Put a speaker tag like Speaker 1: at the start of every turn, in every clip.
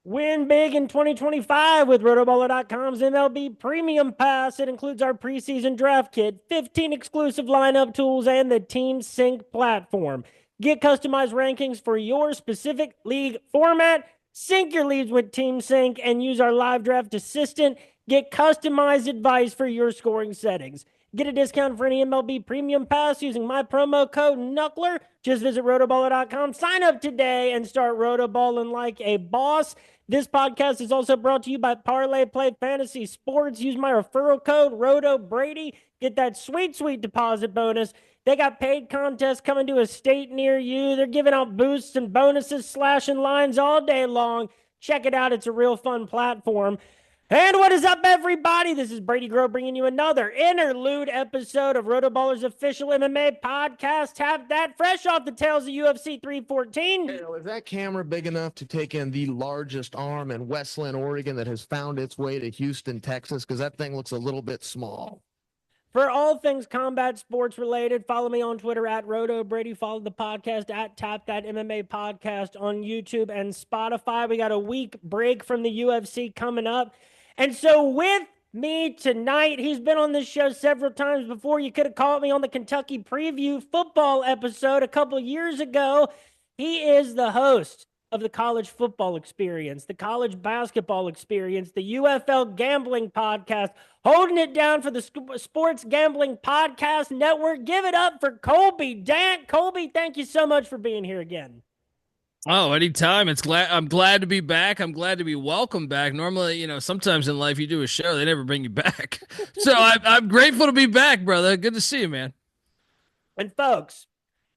Speaker 1: Win big in 2025 with RotoBaller.com's MLB Premium Pass. It includes our preseason draft kit, 15 exclusive lineup tools, and the Team Sync platform. Get customized rankings for your specific league format. Sync your leads with Team Sync and use our live draft assistant. Get customized advice for your scoring settings. Get a discount for any MLB Premium Pass using my promo code Knuckler. Just visit rotoballer.com, sign up today, and start rotoballing like a boss. This podcast is also brought to you by Parlay Play Fantasy Sports. Use my referral code RotoBrady. Get that sweet, sweet deposit bonus. They got paid contests coming to a state near you. They're giving out boosts and bonuses, slashing lines all day long. Check it out. It's a real fun platform. And what is up, everybody? This is Brady Grove bringing you another interlude episode of RotoBaller's official MMA podcast. Tap that fresh off the tails of UFC 314.
Speaker 2: Hey, is that camera big enough to take in the largest arm in Westland, Oregon that has found its way to Houston, Texas? Because that thing looks a little bit small.
Speaker 1: For all things combat sports related, follow me on Twitter at RotoBrady. Follow the podcast at Tap That MMA Podcast on YouTube and Spotify. We got a week break from the UFC coming up. And so with me tonight, he's been on this show several times before. You could have caught me on the Kentucky Preview football episode a couple years ago. He is the host of the College Football Experience, the College Basketball Experience, the UFL Gambling Podcast, holding it down for the Sports Gambling Podcast Network. Give it up for Colby Dant. Colby, thank you so much for being here again.
Speaker 3: Oh, anytime. I'm glad to be back. I'm glad to be welcome back. Normally, sometimes in life you do a show, they never bring you back. So I'm grateful to be back, brother. Good to see you, man.
Speaker 1: And folks,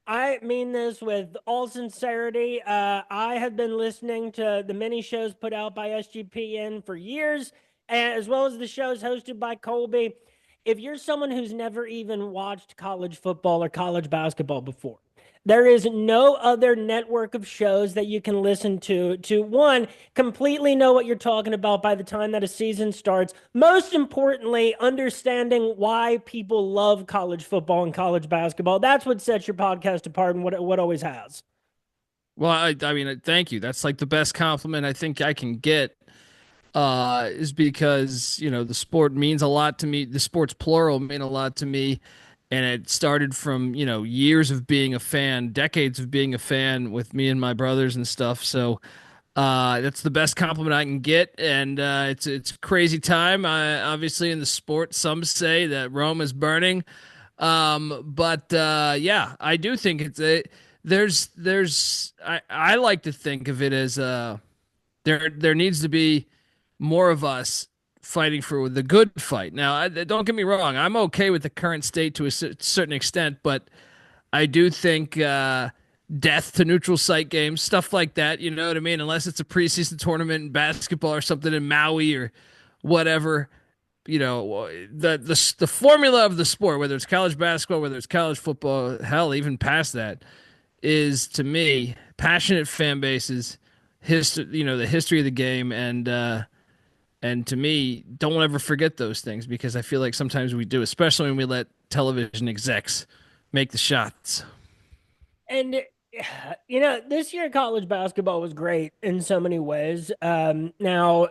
Speaker 1: I mean this with all sincerity. I have been listening to the many shows put out by SGPN for years, as well as the shows hosted by Colby. If you're someone who's never even watched college football or college basketball before, there is no other network of shows that you can listen to one, completely know what you're talking about by the time that a season starts. Most importantly, understanding why people love college football and college basketball. That's what sets your podcast apart and what always has.
Speaker 3: Well, I mean, thank you. That's like the best compliment I think I can get, is because, the sport means a lot to me. The sports plural mean a lot to me. And it started from, years of being a fan, decades of being a fan with me and my brothers and stuff. So that's the best compliment I can get. And it's a crazy time, obviously, in the sport. Some say that Rome is burning. But yeah, I do think I like to think of it as there needs to be more of us fighting for the good fight. Now, don't get me wrong. I'm okay with the current state to a certain extent, but I do think death to neutral site games, stuff like that, you know what I mean? Unless it's a preseason tournament in basketball or something in Maui or whatever, the formula of the sport, whether it's college basketball, whether it's college football, hell, even past that, is, to me, passionate fan bases, the history of the game, and to me, don't ever forget those things, because I feel like sometimes we do, especially when we let television execs make the shots.
Speaker 1: And, this year college basketball was great in so many ways. Now,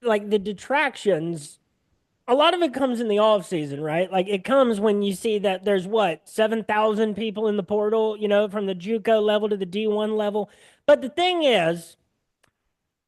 Speaker 1: like the detractions, a lot of it comes in the off season, right? Like it comes when you see that there's 7,000 people in the portal, from the JUCO level to the D1 level. But the thing is,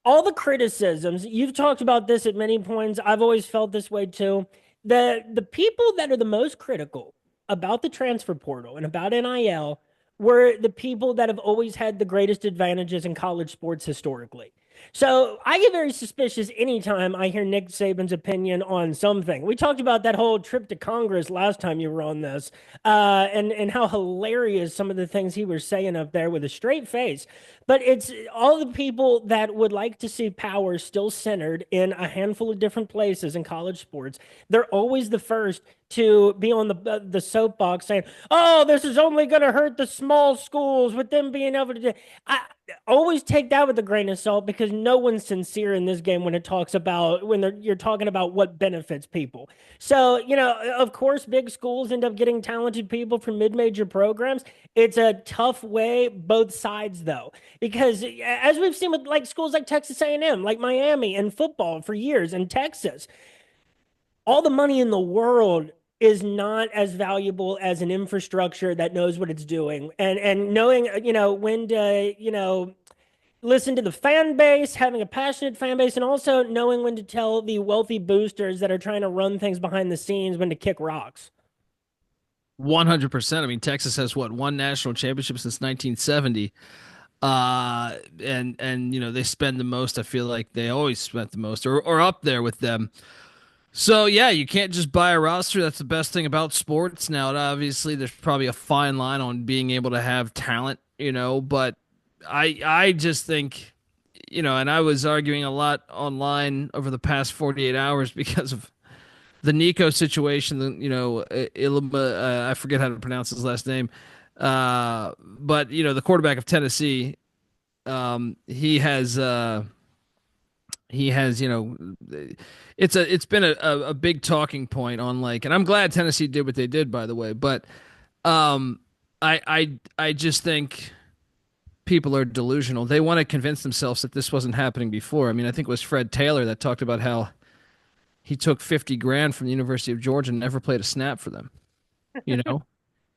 Speaker 1: all the criticisms, you've talked about this at many points. I've always felt this way too. The people that are the most critical about the transfer portal and about NIL were the people that have always had the greatest advantages in college sports historically. So I get very suspicious anytime I hear Nick Saban's opinion on something. We talked about that whole trip to Congress last time you were on this, and how hilarious some of the things he was saying up there with a straight face. But it's all the people that would like to see power still centered in a handful of different places in college sports. They're always the first to be on the soapbox saying, "Oh, this is only going to hurt the small schools with them being able to do." I always take that with a grain of salt because no one's sincere in this game when it talks about you're talking about what benefits people. So, of course, big schools end up getting talented people from mid-major programs. It's a tough way, both sides though, because as we've seen with like schools like Texas A&M, like Miami, and football for years, and Texas, all the money in the world is not as valuable as an infrastructure that knows what it's doing and knowing when to listen to the fan base, having a passionate fan base, and also knowing when to tell the wealthy boosters that are trying to run things behind the scenes when to kick rocks.
Speaker 3: 100%. I mean, Texas has one national championship since 1970. And they spend the most. I feel like they always spent the most or up there with them. So, yeah, you can't just buy a roster. That's the best thing about sports. Now, obviously, there's probably a fine line on being able to have talent, but I just think, and I was arguing a lot online over the past 48 hours because of the Nico situation, I forget how to pronounce his last name. But, the quarterback of Tennessee, he has, it's been a big talking point on and I'm glad Tennessee did what they did, by the way, but I just think people are delusional. They want to convince themselves that this wasn't happening before. I mean, I think it was Fred Taylor that talked about how he took $50,000 from the University of Georgia and never played a snap for them.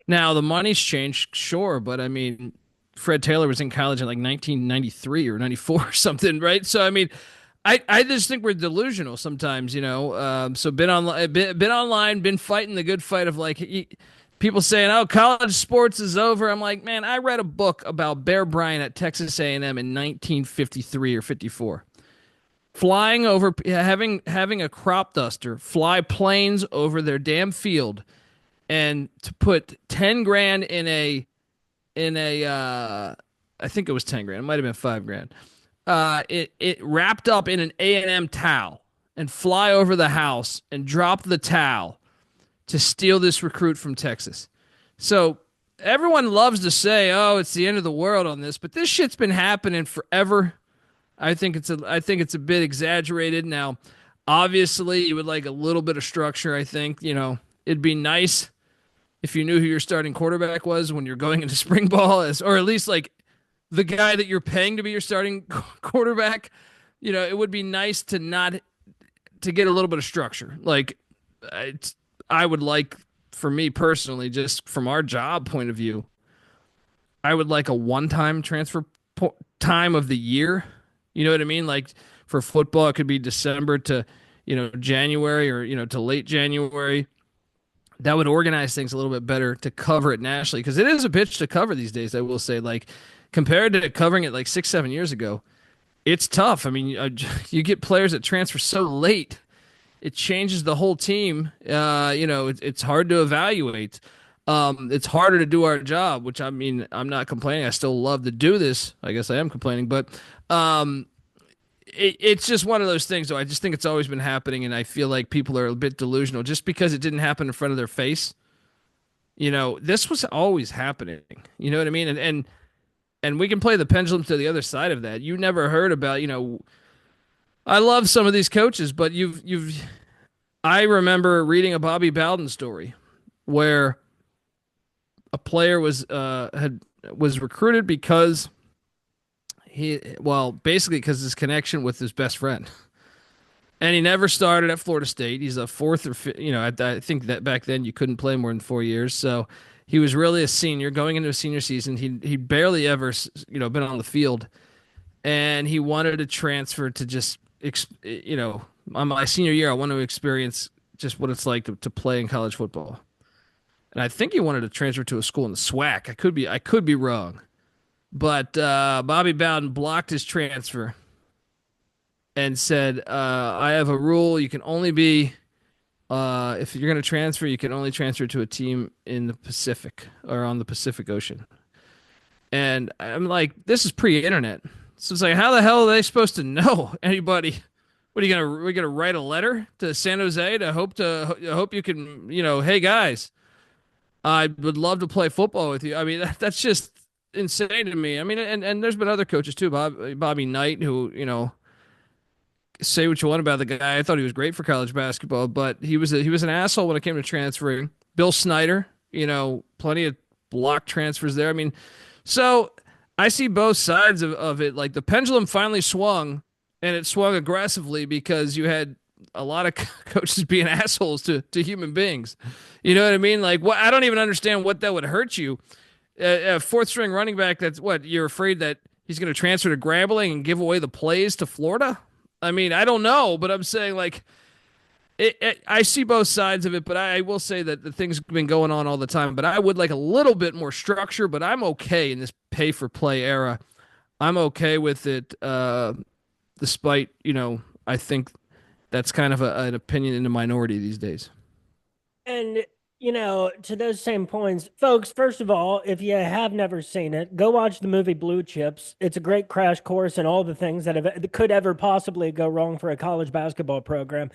Speaker 3: Now the money's changed, sure, but I mean, Fred Taylor was in college in 1993 or 94 or something, right? So I mean, I just think we're delusional sometimes, So been online, been fighting the good fight of people saying, "Oh, college sports is over." I'm like, man, I read a book about Bear Bryant at Texas A&M in 1953 or 54, flying over, having a crop duster fly planes over their damn field, and to put $10,000 in a I think it was $10,000. It might have been $5,000. It wrapped up in an A&M towel and fly over the house and drop the towel to steal this recruit from Texas. So everyone loves to say, "Oh, it's the end of the world on this," but this shit's been happening forever. I think it's a bit exaggerated. Now, obviously, you would like a little bit of structure. I think it'd be nice if you knew who your starting quarterback was when you're going into spring ball, or at least the guy that you're paying to be your starting quarterback. It would be nice to get a little bit of structure. I would like, for me personally, just from our job point of view, I would like a one-time transfer time of the year. You know what I mean? For football, it could be December to, January or, to late January. That would organize things a little bit better to cover it nationally, because it is a bitch to cover these days, I will say. Compared to covering it 6-7 years ago, it's tough. I mean, you get players that transfer so late, it changes the whole team. It's hard to evaluate. It's harder to do our job, which, I mean, I'm not complaining. I still love to do this. I guess I am complaining, but it's just one of those things. So I just think it's always been happening, and I feel like people are a bit delusional just because it didn't happen in front of their face. This was always happening. You know what I mean? And we can play the pendulum to the other side of that. You never heard about, I love some of these coaches, but I remember reading a Bobby Bowden story where a player was recruited because basically because his connection with his best friend. And he never started at Florida State. He's a fourth or fifth, I think that back then you couldn't play more than 4 years. So he was really a senior going into a senior season. He barely ever, been on the field, and he wanted to transfer to just, on my senior year, I wanted to experience just what it's like to play in college football. And I think he wanted to transfer to a school in the SWAC. I could be wrong, but Bobby Bowden blocked his transfer and said, "I have a rule. You can only be." If you're going to transfer, you can only transfer to a team in the Pacific or on the Pacific Ocean. And I'm like, this is pre-internet. So it's like, how the hell are they supposed to know anybody What are you gonna? We're gonna write a letter to San Jose to hope you can, hey guys, I would love to play football with you. I mean, that's just insane to me. I mean, and there's been other coaches too, Bobby Knight, who, say what you want about the guy. I thought he was great for college basketball, but he was an asshole when it came to transferring. Bill Snyder, plenty of block transfers there. I mean, so I see both sides of it. Like the pendulum finally swung, and it swung aggressively because you had a lot of coaches being assholes to human beings. You know what I mean? Like, I don't even understand what that would hurt you. A fourth string running back, that's what, you're afraid that he's going to transfer to Grambling and give away the plays to Florida? I mean, I don't know, but I'm saying, like, I see both sides of it, but I will say that the thing's been going on all the time. But I would like a little bit more structure, but I'm okay in this pay-for-play era. I'm okay with it, despite, I think that's kind of an opinion in the minority these days.
Speaker 1: And, to those same points, folks, first of all, if you have never seen it, go watch the movie Blue Chips. It's a great crash course in all the things that could ever possibly go wrong for a college basketball program.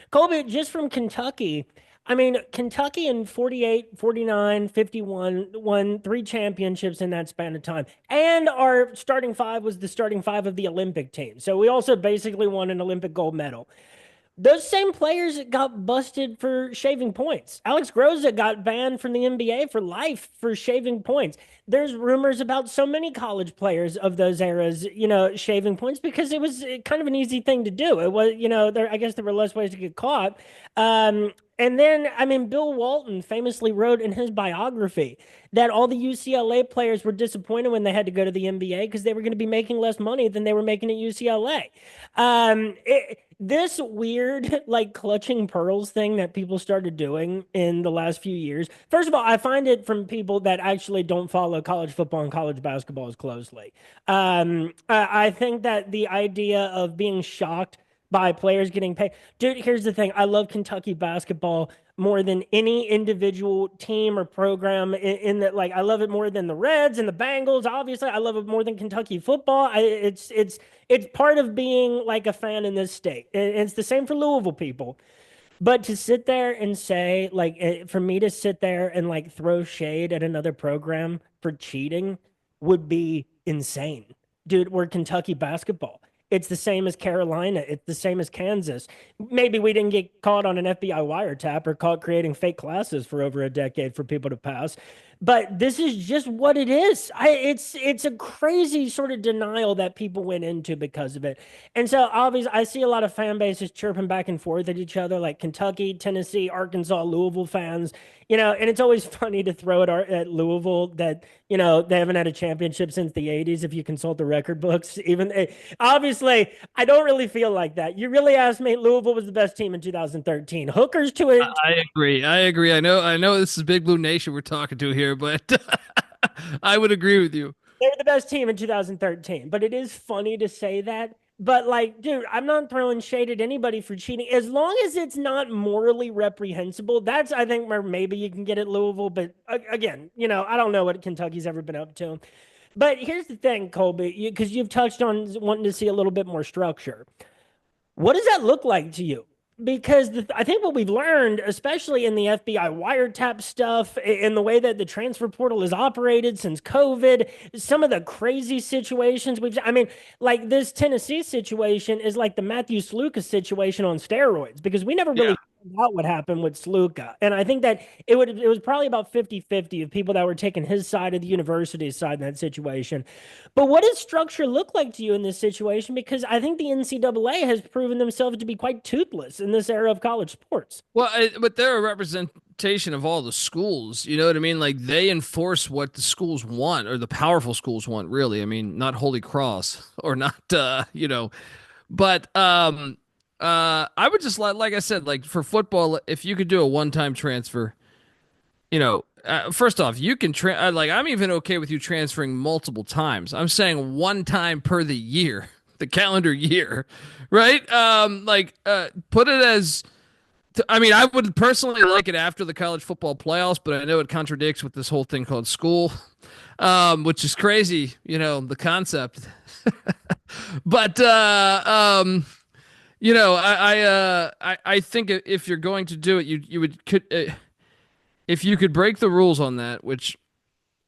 Speaker 1: Colby, just from Kentucky, I mean, Kentucky in 48, 49, 51 won 3 championships in that span of time. And our starting 5 was the starting 5 of the Olympic team. So we also basically won an Olympic gold medal. Those same players got busted for shaving points. Alex Groza got banned from the NBA for life for shaving points. There's rumors about so many college players of those eras, shaving points because it was kind of an easy thing to do. It was, I guess there were less ways to get caught. And then, I mean, Bill Walton famously wrote in his biography that all the UCLA players were disappointed when they had to go to the NBA because they were going to be making less money than they were making at UCLA. This weird, like, clutching pearls thing that people started doing in the last few years. First of all, I find it from people that actually don't follow college football and college basketball as closely. I think that the idea of being shocked by players getting paid. Dude, here's the thing. I love Kentucky basketball more than any individual team or program in that. Like, I love it more than the Reds and the Bengals. Obviously, I love it more than Kentucky football. It's part of being like a fan in this state. It's the same for Louisville people. But to sit there and say, like, for me to sit there and like throw shade at another program for cheating would be insane. Dude, we're Kentucky basketball. It's the same as Carolina. It's the same as Kansas. Maybe we didn't get caught on an FBI wiretap or caught creating fake classes for over a decade for people to pass. But this is just what it is. It's a crazy sort of denial that people went into because of it. And so obviously I see a lot of fan bases chirping back and forth at each other, like Kentucky, Tennessee, Arkansas, Louisville fans, and it's always funny to throw it at Louisville that, they haven't had a championship since the 80s if you consult the record books. Obviously, I don't really feel like that. You really asked me, Louisville was the best team in 2013. Hookers to it.
Speaker 3: I agree. I know this is Big Blue Nation we're talking to here, but I would agree with you.
Speaker 1: They were the best team in 2013, but it is funny to say that. But like, dude, I'm not throwing shade at anybody for cheating. As long as it's not morally reprehensible, that's, I think, where maybe you can get at Louisville. But again, I don't know what Kentucky's ever been up to. But here's the thing, Colby, because you've touched on wanting to see a little bit more structure. What does that look like to you? Because I think what we've learned, especially in the FBI wiretap stuff, in the way that the transfer portal is operated since COVID, some of the crazy situations like this Tennessee situation is like the Matthew Sluka situation on steroids, because we never really found out what happened with Sluka. And I think that it was probably about 50-50 of people that were taking his side of the university's side in that situation. But what does structure look like to you in this situation? Because I think the NCAA has proven themselves to be quite toothless in this era of college sports.
Speaker 3: Well, but they're a representation of all the schools. You know what I mean? Like, they enforce what the schools want, or the powerful schools want, really. I mean, not Holy Cross or not, But I would just like I said, like for football, if you could do a one-time transfer, first off, you can I'm even okay with you transferring multiple times. I'm saying one time per the year, the calendar year, right? Put it as. I would personally like it after the college football playoffs, but I know it contradicts with this whole thing called school, which is crazy, the concept. But I think if you're going to do it, if you could break the rules on that, which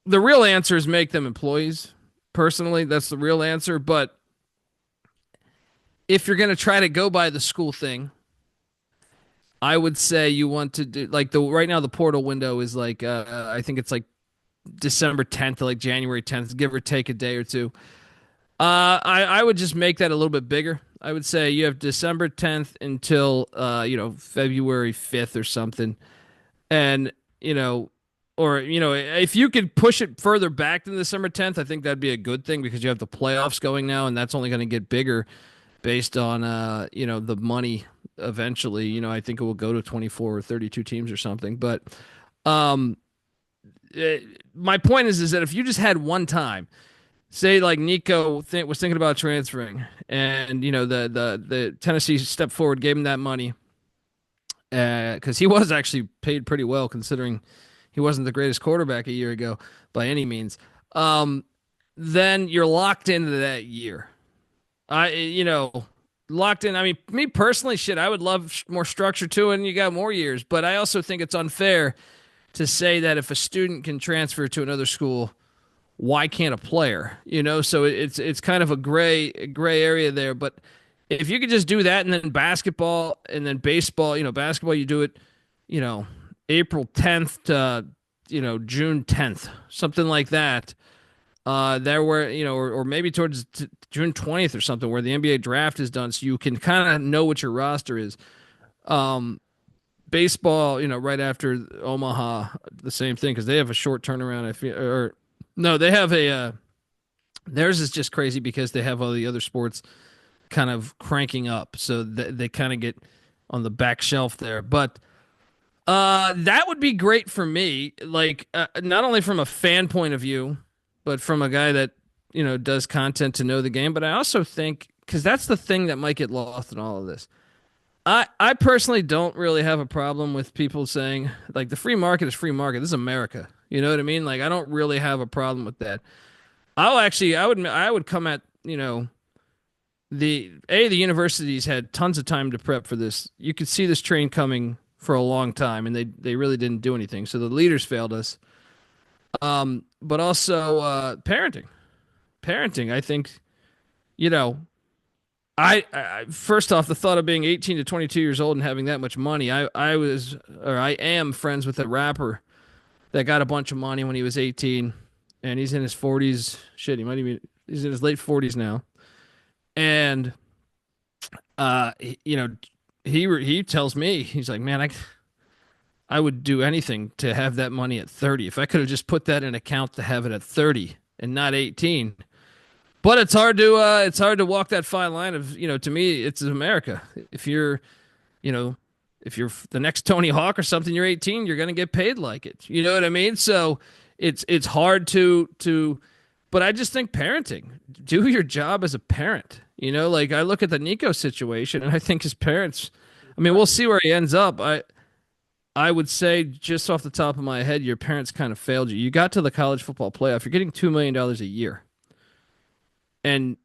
Speaker 3: the real answer is make them employees. Personally, that's the real answer. But if you're going to try to go by the school thing, I would say you want to do like right now the portal window is like I think it's like December 10th to like January 10th, give or take a day or two. I would just make that a little bit bigger. I would say you have December 10th until February 5th or something, and if you could push it further back than December 10th, I think that'd be a good thing because you have the playoffs going now, and that's only going to get bigger based on the money eventually. I think it will go to 24 or 32 teams or something. But my point is that if you just had one time, say like Nico was thinking about transferring, and the Tennessee stepped forward, gave him that money, because he was actually paid pretty well considering he wasn't the greatest quarterback a year ago by any means. Then you're locked into that year. Locked in. I mean, me personally, I would love more structure to it, and you got more years. But I also think it's unfair to say that if a student can transfer to another school, why can't a player? So it's kind of a gray area there. But if you could just do that, and then basketball, and then baseball, basketball, you do it, April 10th to June 10th, something like that. There were or maybe towards June 20th or something, where the NBA draft is done, so you can kind of know what your roster is. Baseball, right after Omaha, the same thing, because they have a short turnaround. They have theirs is just crazy because they have all the other sports kind of cranking up, so they kind of get on the back shelf there. But that would be great for me, like not only from a fan point of view, but from a guy that does content to know the game. But I also think, because that's the thing that might get lost in all of this, I personally don't really have a problem with people saying like the free market is free market. This is America. You know what I mean? Like I don't really have a problem with that. I would come at the universities had tons of time to prep for this. You could see this train coming for a long time, and they really didn't do anything. So the leaders failed us. But also parenting. I think, I first off, the thought of being 18 to 22 years old and having that much money. I am friends with a rapper that got a bunch of money when he was 18, and he's in his 40s. Shit, he's in his late 40s now. And, he tells me, he's like, man, I would do anything to have that money at 30. If I could have just put that in an account to have it at 30 and not 18. But it's hard to walk that fine line of, to me, it's America. If you're the next Tony Hawk or something, you're 18, you're going to get paid like it. You know what I mean? So it's hard to, but I just think parenting, do your job as a parent. Like I look at the Nico situation, and I think his parents, I mean, we'll see where he ends up. I would say, just off the top of my head, your parents kind of failed you. You got to the college football playoff. You're getting $2 million a year. And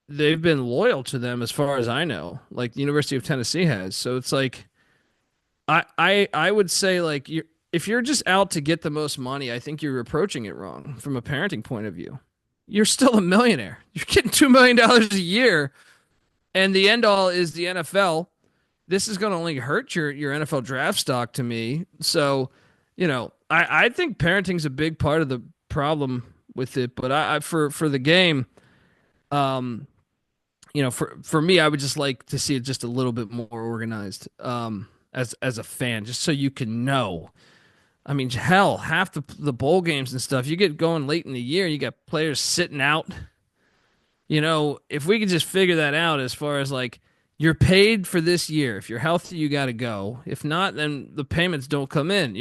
Speaker 3: they've been loyal to them as far as I know, like the University of Tennessee has. So it's like, I would say, like, if you're just out to get the most money, I think you're approaching it wrong from a parenting point of view. You're still a millionaire. You're getting $2 million a year, and the end all is the NFL. This is going to only hurt your NFL draft stock to me. So, I think parenting's a big part of the problem with it. But I for the game, for me, I would just like to see it just a little bit more organized as a fan, just so you can know. I mean, hell, half the bowl games and stuff, you get going late in the year, you got players sitting out. If we could just figure that out as far as like, you're paid for this year. If you're healthy, you got to go. If not, then the payments don't come in,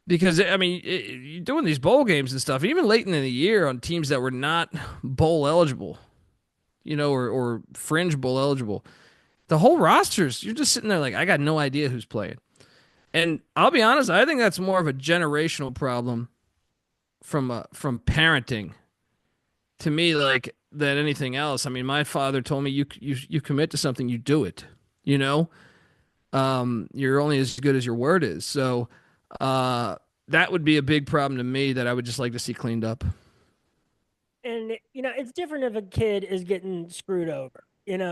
Speaker 3: because, I mean, you're doing these bowl games and stuff, even late in the year on teams that were not bowl eligible, or fringe bowl eligible. The whole rosters, you're just sitting there like, I got no idea who's playing. And I'll be honest, I think that's more of a generational problem from parenting. To me, like, than anything else. I mean, my father told me you commit to something, you do it. You know, you're only as good as your word is. So that would be a big problem to me that I would just like to see cleaned up.
Speaker 1: And, it's different if a kid is getting screwed over,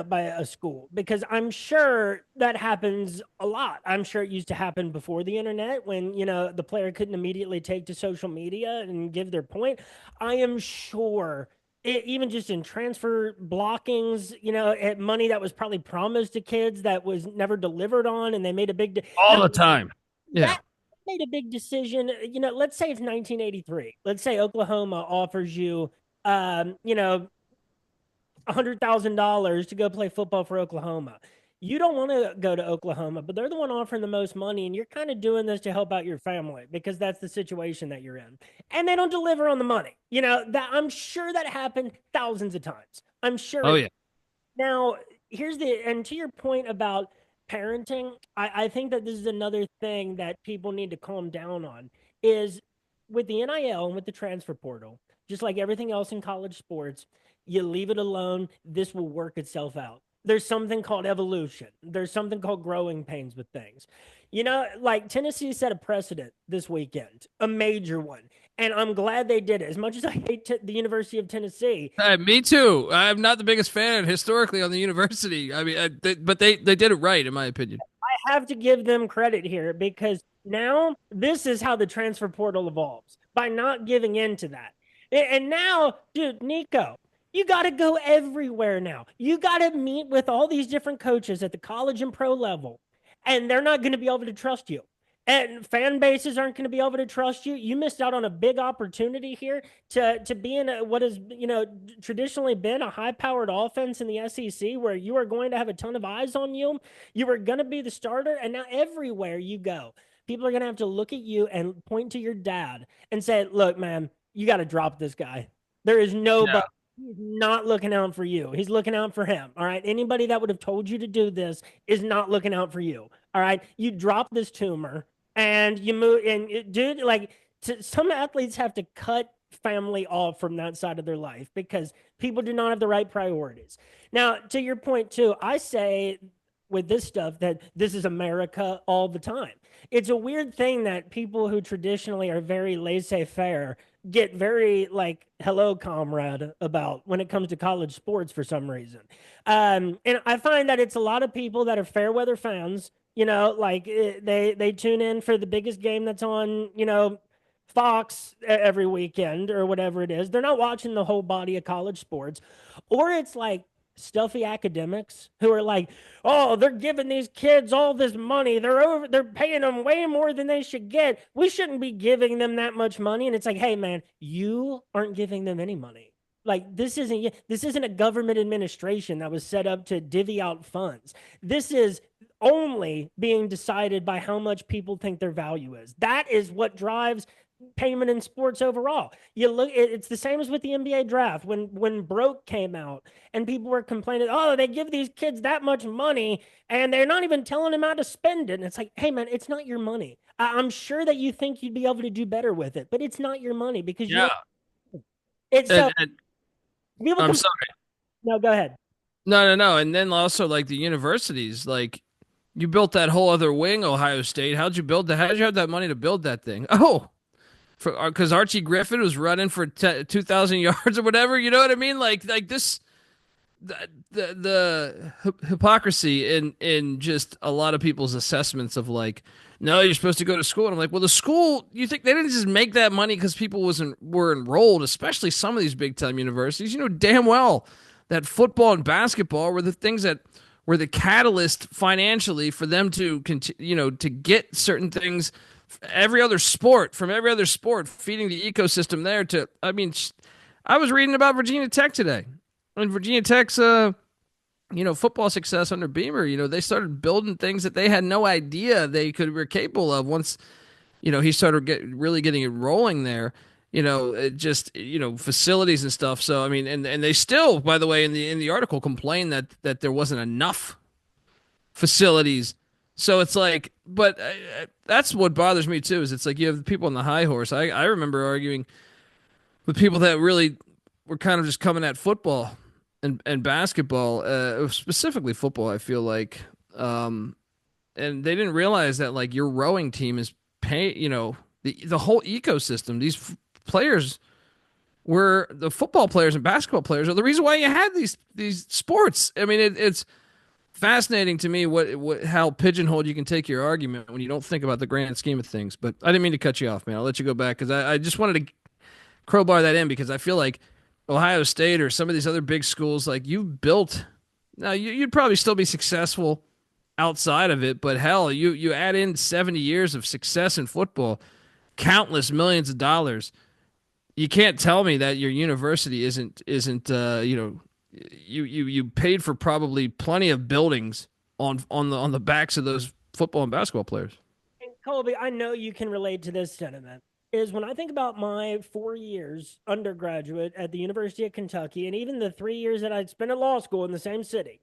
Speaker 1: by a school, because I'm sure that happens a lot. I'm sure it used to happen before the internet when, the player couldn't immediately take to social media and give their point. I am sure even just in transfer blockings, at money that was probably promised to kids that was never delivered on, and they made a big
Speaker 3: all the time. Yeah.
Speaker 1: That made a big decision. Let's say it's 1983. Let's say Oklahoma offers you $100,000 to go play football for Oklahoma. You don't want to go to Oklahoma, but they're the one offering the most money, and you're kind of doing this to help out your family because that's the situation that you're in. And they don't deliver on the money. That I'm sure that happened thousands of times. I'm sure.
Speaker 3: Oh, yeah.
Speaker 1: Now, and to your point about parenting, I think that this is another thing that people need to calm down on is with the NIL and with the transfer portal, just like everything else in college sports, you leave it alone. This will work itself out. There's something called evolution. There's something called growing pains with things. Like Tennessee set a precedent this weekend, a major one. And I'm glad they did it. As much as I hate the University of Tennessee.
Speaker 3: Me too. I'm not the biggest fan historically on the university. I mean, but they did it right, in my opinion.
Speaker 1: I have to give them credit here because now this is how the transfer portal evolves, by not giving in to that. And now, dude, Nico, you got to go everywhere now. You got to meet with all these different coaches at the college and pro level, and they're not going to be able to trust you. And fan bases aren't going to be able to trust you. You missed out on a big opportunity here to be in what has, traditionally been a high-powered offense in the SEC where you are going to have a ton of eyes on you. You were going to be the starter, and now everywhere you go, people are going to have to look at you and point to your dad and say, look, man, you got to drop this guy. There is nobody. Yeah. He's not looking out for you. He's looking out for him. All right. Anybody that would have told you to do this is not looking out for you. All right. You drop this tumor and you move. And dude, some athletes have to cut family off from that side of their life because people do not have the right priorities. Now, to your point too, I say with this stuff that this is America all the time. It's a weird thing that people who traditionally are very laissez-faire get very hello comrade about when it comes to college sports for some reason. And I find that it's a lot of people that are fair weather fans, they tune in for the biggest game that's on, Fox every weekend or whatever it is. They're not watching the whole body of college sports, or it's stuffy academics who are like, oh, they're giving these kids all this money. They're paying them way more than they should get. We shouldn't be giving them that much money. And it's like, hey man, you aren't giving them any money. This isn't a government administration that was set up to divvy out funds. This is only being decided by how much people think their value is. That is what drives payment in sports overall. It's the same as with the NBA draft when Broke came out and people were complaining, oh, they give these kids that much money and they're not even telling them how to spend it. And it's like, hey man, it's not your money. I'm sure that you think you'd be able to do better with it, but it's not your money because I'm sorry. No, go ahead.
Speaker 3: No. And then also the universities, you built that whole other wing, Ohio State. How'd you build that? How'd you have that money to build that thing? Oh, because Archie Griffin was running for 2,000 yards or whatever, you know what I mean? This, the hypocrisy in just a lot of people's assessments of no, you're supposed to go to school. And I'm like, well, the school, you think they didn't just make that money because people were enrolled, especially some of these big time universities. You know damn well that football and basketball were the things that were the catalyst financially for them to continue, to get certain things. From every other sport, feeding the ecosystem there I was reading about Virginia Tech today, and Virginia Tech's, football success under Beamer, they started building things that they had no idea they were capable of once, he started really getting it rolling there, facilities and stuff. So, and they still, by the way, in the article complain that there wasn't enough facilities. So it's but that's what bothers me too, is it's you have people on the high horse. I remember arguing with people that really were kind of just coming at football and basketball, specifically football, I feel like. And they didn't realize that like your rowing team is the whole ecosystem. These players were the football players and basketball players are the reason why you had these sports. I mean, it's fascinating to me how pigeonholed you can take your argument when you don't think about the grand scheme of things. But I didn't mean to cut you off, man. I'll let you go back because I just wanted to crowbar that in because I feel like Ohio State or some of these other big schools, like you've built. Now you'd probably still be successful outside of it, but hell, you add in 70 years of success in football, countless millions of dollars. You can't tell me that your university isn't you paid for probably plenty of buildings on the backs of those football and basketball players.
Speaker 1: And Colby, I know you can relate to this sentiment. Is when I think about my 4 years undergraduate at the University of Kentucky, and even the 3 years that I'd spent at law school in the same city,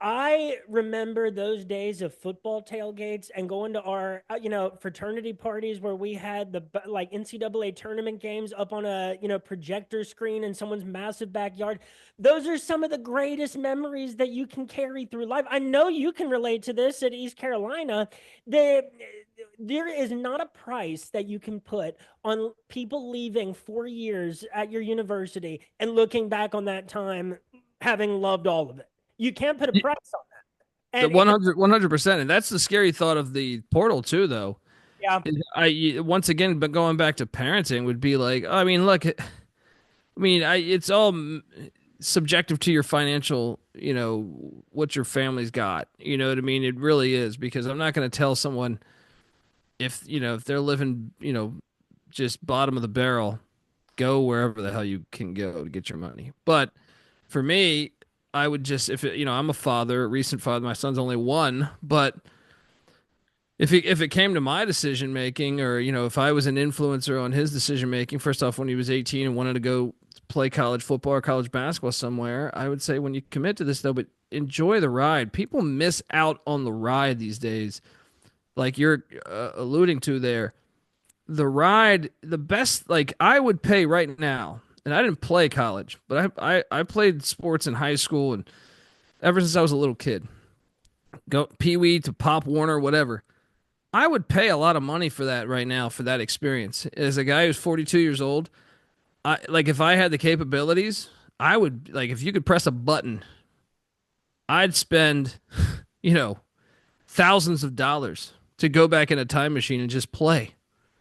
Speaker 1: I remember those days of football tailgates and going to our, fraternity parties where we had the like NCAA tournament games up on a, projector screen in someone's massive backyard. Those are some of the greatest memories that you can carry through life. I know you can relate to this at East Carolina. There is not a price that you can put on people leaving 4 years at your university and looking back on that time having loved all of it. You can't put a price on that. And
Speaker 3: 100%. And that's the scary thought of the portal too, though.
Speaker 1: Yeah.
Speaker 3: Once again, but going back to parenting would be like, I mean, look, it's all subjective to your financial, what your family's got. You know what I mean? It really is, because I'm not going to tell someone if they're living, just bottom of the barrel, go wherever the hell you can go to get your money. But for me, I would just, I'm a father, a recent father, my son's only one, but if it came to my decision making, or, if I was an influencer on his decision making, first off, when he was 18 and wanted to go play college football or college basketball somewhere, I would say when you commit to this though, but enjoy the ride. People miss out on the ride these days. Like you're alluding to there, the ride, the best, like I would pay right now. And I didn't play college, but I played sports in high school and ever since I was a little kid. Go Pee Wee to Pop Warner, whatever. I would pay a lot of money for that right now, for that experience. As a guy who's 42 years old, if I had the capabilities, I would, like, if you could press a button, I'd spend, thousands of dollars to go back in a time machine and just play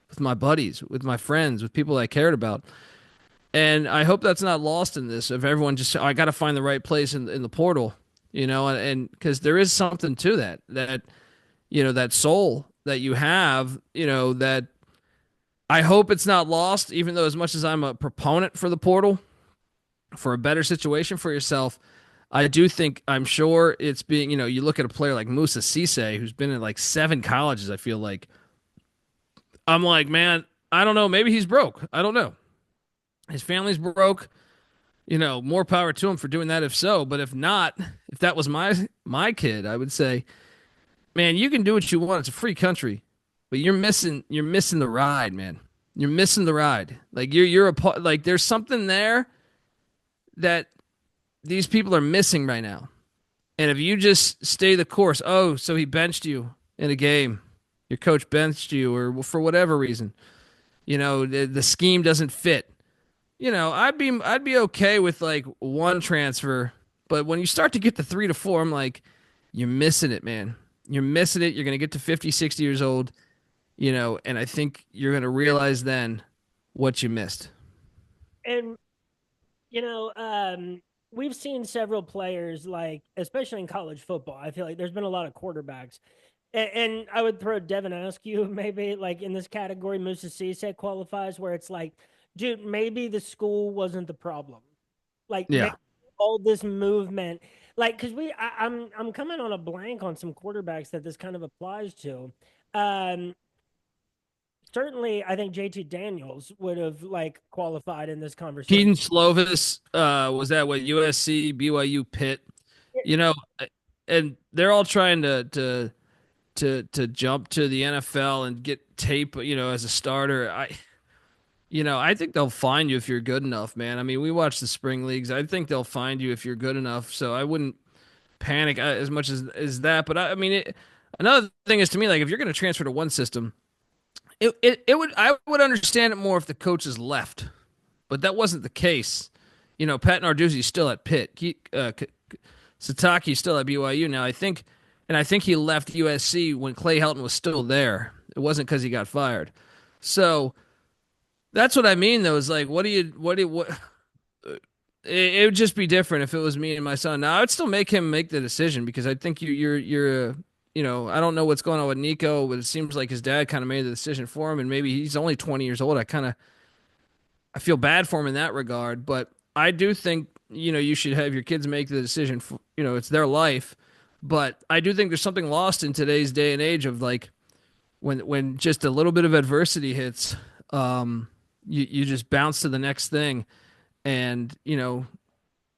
Speaker 3: with my buddies, with my friends, with people I cared about. And I hope that's not lost in this, of everyone just, I got to find the right place in the portal, and because there is something to that that soul that you have, that I hope it's not lost, even though as much as I'm a proponent for the portal, for a better situation for yourself, I do think, I'm sure it's being, you look at a player like Musa Cisse, who's been in like 7 colleges, I feel like. I'm like, man, I don't know, maybe he's broke. I don't know. His family's broke, more power to him for doing that if so. But if not, if that was my kid, I would say, man, you can do what you want. It's a free country, but you're missing the ride, man. You're missing the ride. Like you're a part, like there's something there that these people are missing right now. And if you just stay the course, so he benched you in a game, your coach benched you, or for whatever reason, the scheme doesn't fit. I'd be okay with like one transfer, but when you start to get to 3 to 4, I'm like, you're missing it, man. You're missing it. You're going to get to 50, 60 years old, and I think you're going to realize then what you missed.
Speaker 1: And, we've seen several players, like, especially in college football, I feel like there's been a lot of quarterbacks. And I would throw Devin Askew maybe like in this category. Musa Cisse qualifies, where it's like, dude, maybe the school wasn't the problem. Like,
Speaker 3: yeah,
Speaker 1: all this movement, like, because I'm coming on a blank on some quarterbacks that this kind of applies to. Certainly, I think JT Daniels would have like qualified in this conversation.
Speaker 3: Keaton Slovis, was that what USC, BYU, Pitt, and they're all trying to jump to the NFL and get tape, as a starter. I think they'll find you if you're good enough, man. I mean, we watch the spring leagues. I think they'll find you if you're good enough. So I wouldn't panic as much as that. But I mean, another thing is to me, like if you're going to transfer to one system, I would understand it more if the coaches left, but that wasn't the case. Pat Narduzzi's still at Pitt. Sataki's still at BYU now. I think he left USC when Clay Helton was still there. It wasn't because he got fired. So that's what I mean, though. Is like, what? It would just be different if it was me and my son. Now I would still make him make the decision because I think you're I don't know what's going on with Nico, but it seems like his dad kind of made the decision for him, and maybe he's only 20 years old. I feel bad for him in that regard, but I do think you should have your kids make the decision. It's their life, but I do think there's something lost in today's day and age of like when just a little bit of adversity hits, you just bounce to the next thing, and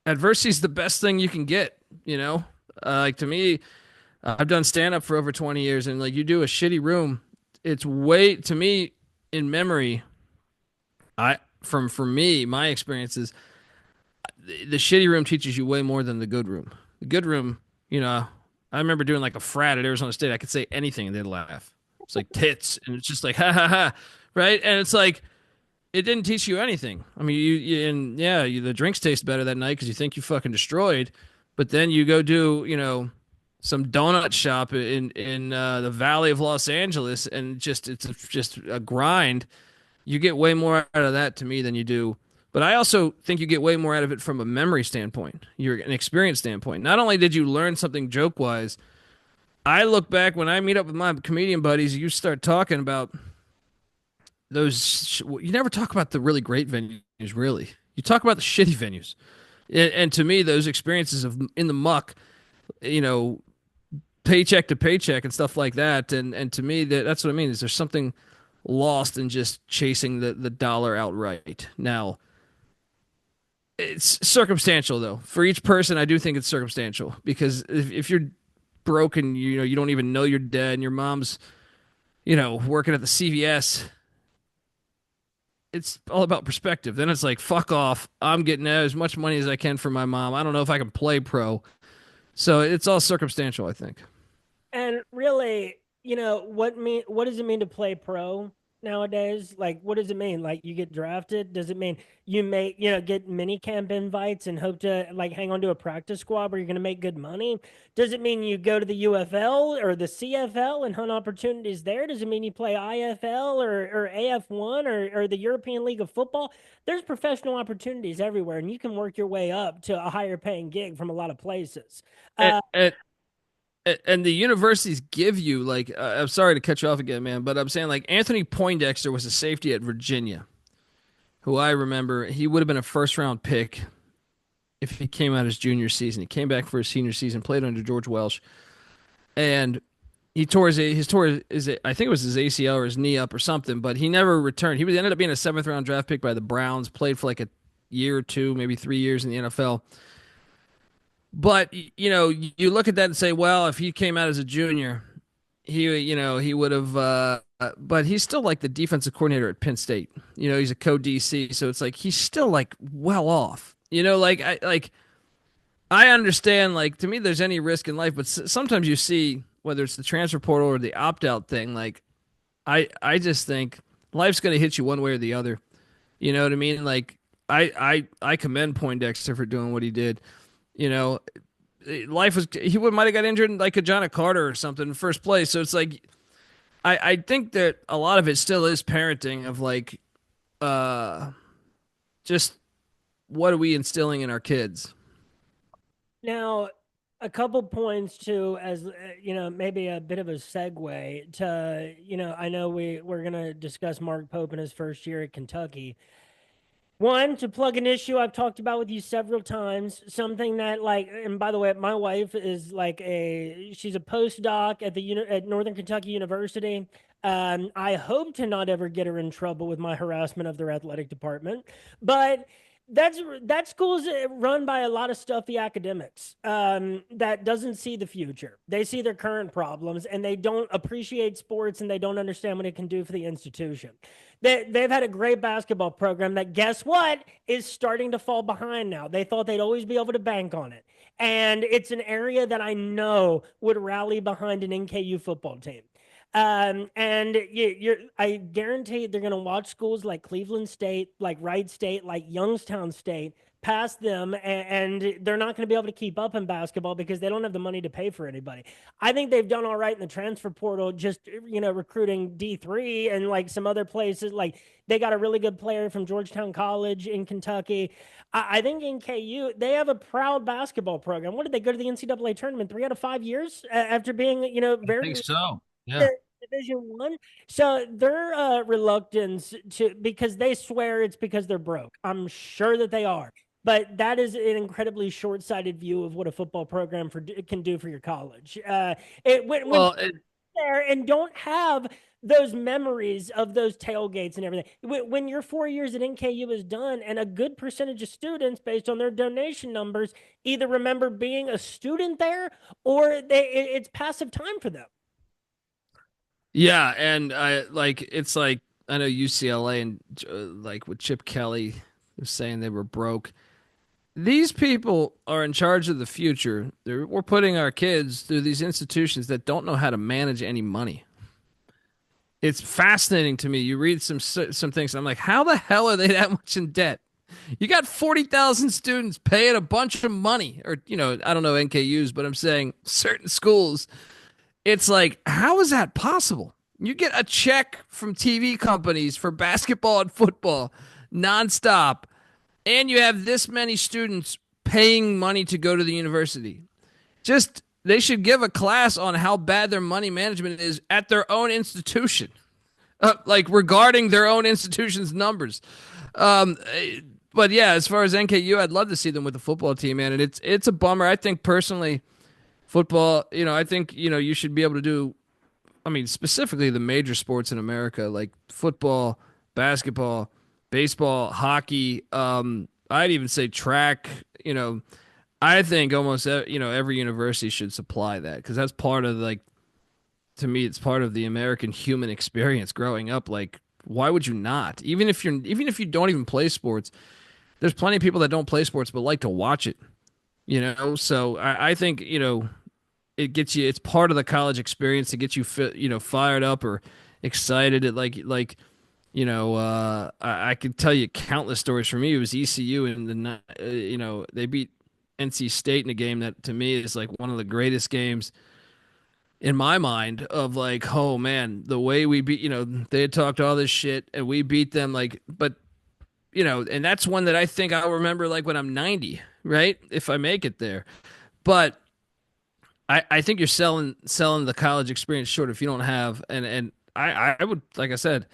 Speaker 3: adversity is the best thing you can get. Like to me, I've done stand up for over 20 years, and like you do a shitty room, it's way to me in memory. For me, my experiences, the shitty room teaches you way more than the good room. The good room, I remember doing like a frat at Arizona State. I could say anything and they'd laugh. It's like tits, and it's just like ha ha ha, right? And it's like it didn't teach you anything. I mean, the drinks taste better that night because you think you fucking destroyed, but then you go do some donut shop in the Valley of Los Angeles, and it's just a grind. You get way more out of that to me than you do. But I also think you get way more out of it from a memory standpoint, an experience standpoint. Not only did you learn something joke-wise, I look back when I meet up with my comedian buddies, you start talking about those. You never talk about the really great venues, really. You talk about the shitty venues. And to me, those experiences of in the muck, paycheck to paycheck and stuff like that. And to me, that's what I mean, is there's something lost in just chasing the dollar outright. Now, it's circumstantial, though. For each person, I do think it's circumstantial, because if you're broken, you don't even know you're dead, and your mom's, working at the CVS, it's all about perspective. Then it's like, fuck off. I'm getting as much money as I can for my mom. I don't know if I can play pro. So it's all circumstantial, I think.
Speaker 1: And really, what does it mean to play pro nowadays? Like, what does it mean? Like, you get drafted? Does it mean you may, get mini camp invites and hope to like hang on to a practice squad where you're going to make good money? Does it mean you go to the UFL or the CFL and hunt opportunities there? Does it mean you play IFL or AF1 or the European League of Football? There's professional opportunities everywhere, and you can work your way up to a higher paying gig from a lot of places.
Speaker 3: And the universities give you, like, I'm sorry to cut you off again, man, but I'm saying, like, Anthony Poindexter was a safety at Virginia, who I remember, he would have been a first-round pick if he came out his junior season. He came back for his senior season, played under George Welsh, and he tore I think it was his ACL or his knee up or something, but he never returned. He ended up being a 7th-round draft pick by the Browns, played for like a year or two, maybe 3 years in the NFL. But, you look at that and say, well, if he came out as a junior, he would have, but he's still like the defensive coordinator at Penn State. He's a co-DC. So it's like, he's still like well off, I understand, like, to me, there's any risk in life, but sometimes you see, whether it's the transfer portal or the opt-out thing, like, I just think life's going to hit you one way or the other. You know what I mean? Like, I commend Poindexter for doing what he did. Life was, he might have got injured like a John Carter or something in first place. So it's like, I think that a lot of it still is parenting of like, just what are we instilling in our kids?
Speaker 1: Now, a couple points too, as maybe a bit of a segue to, I know we're going to discuss Mark Pope in his first year at Kentucky. One, to plug an issue I've talked about with you several times, something that, like, and by the way, my wife is like she's a postdoc at Northern Kentucky University. I hope to not ever get her in trouble with my harassment of their athletic department, but that school's run by a lot of stuffy academics that doesn't see the future. They see their current problems, and they don't appreciate sports, and they don't understand what it can do for the institution. They've had a great basketball program that, guess what, is starting to fall behind now. They thought they'd always be able to bank on it. And it's an area that I know would rally behind an NKU football team. And I guarantee they're going to watch schools like Cleveland State, like Wright State, like Youngstown State pass them, and they're not going to be able to keep up in basketball because they don't have the money to pay for anybody. I think they've done all right in the transfer portal, just, recruiting D3 and like some other places. Like they got a really good player from Georgetown College in Kentucky. I think in KU, they have a proud basketball program. What did they go to the NCAA tournament 3 out of 5 years after being,
Speaker 3: I
Speaker 1: very
Speaker 3: think so. Yeah.
Speaker 1: Division One? So their reluctance to, because they swear it's because they're broke. I'm sure that they are. But that is an incredibly short-sighted view of what a football program can do for your college. When there and don't have those memories of those tailgates and everything. When your 4 years at NKU is done, and a good percentage of students, based on their donation numbers, either remember being a student there or it's passive time for them.
Speaker 3: Yeah, and it's like I know UCLA and like with Chip Kelly was saying they were broke. These people are in charge of the future. We're putting our kids through these institutions that don't know how to manage any money. It's fascinating to me. You read some things, and I'm like, how the hell are they that much in debt? You got 40,000 students paying a bunch of money, or I don't know NKUs, but I'm saying certain schools. It's like, how is that possible? You get a check from TV companies for basketball and football nonstop, and you have this many students paying money to go to the university. They should give a class on how bad their money management is at their own institution, like regarding their own institution's numbers. But yeah, as far as NKU, I'd love to see them with the football team, man. And it's a bummer. I think personally, football, I think, you should be able to do, specifically the major sports in America, like football, basketball, baseball, hockey. I'd even say track. I think almost every university should supply that, because that's part of, like, to me, it's part of the American human experience growing up. Like, why would you not? Even if you don't even play sports, there's plenty of people that don't play sports but like to watch it. So I think it gets you. It's part of the college experience to get you fired up or excited. I could tell you countless stories. For me, it was ECU, and they beat NC State in a game that to me is like one of the greatest games in my mind, of like, oh man, the way we beat, they had talked all this shit and we beat them, and that's one that I think I'll remember like when I'm 90, right? If I make it there. But I think you're selling the college experience short if you don't have, and I would, like I said,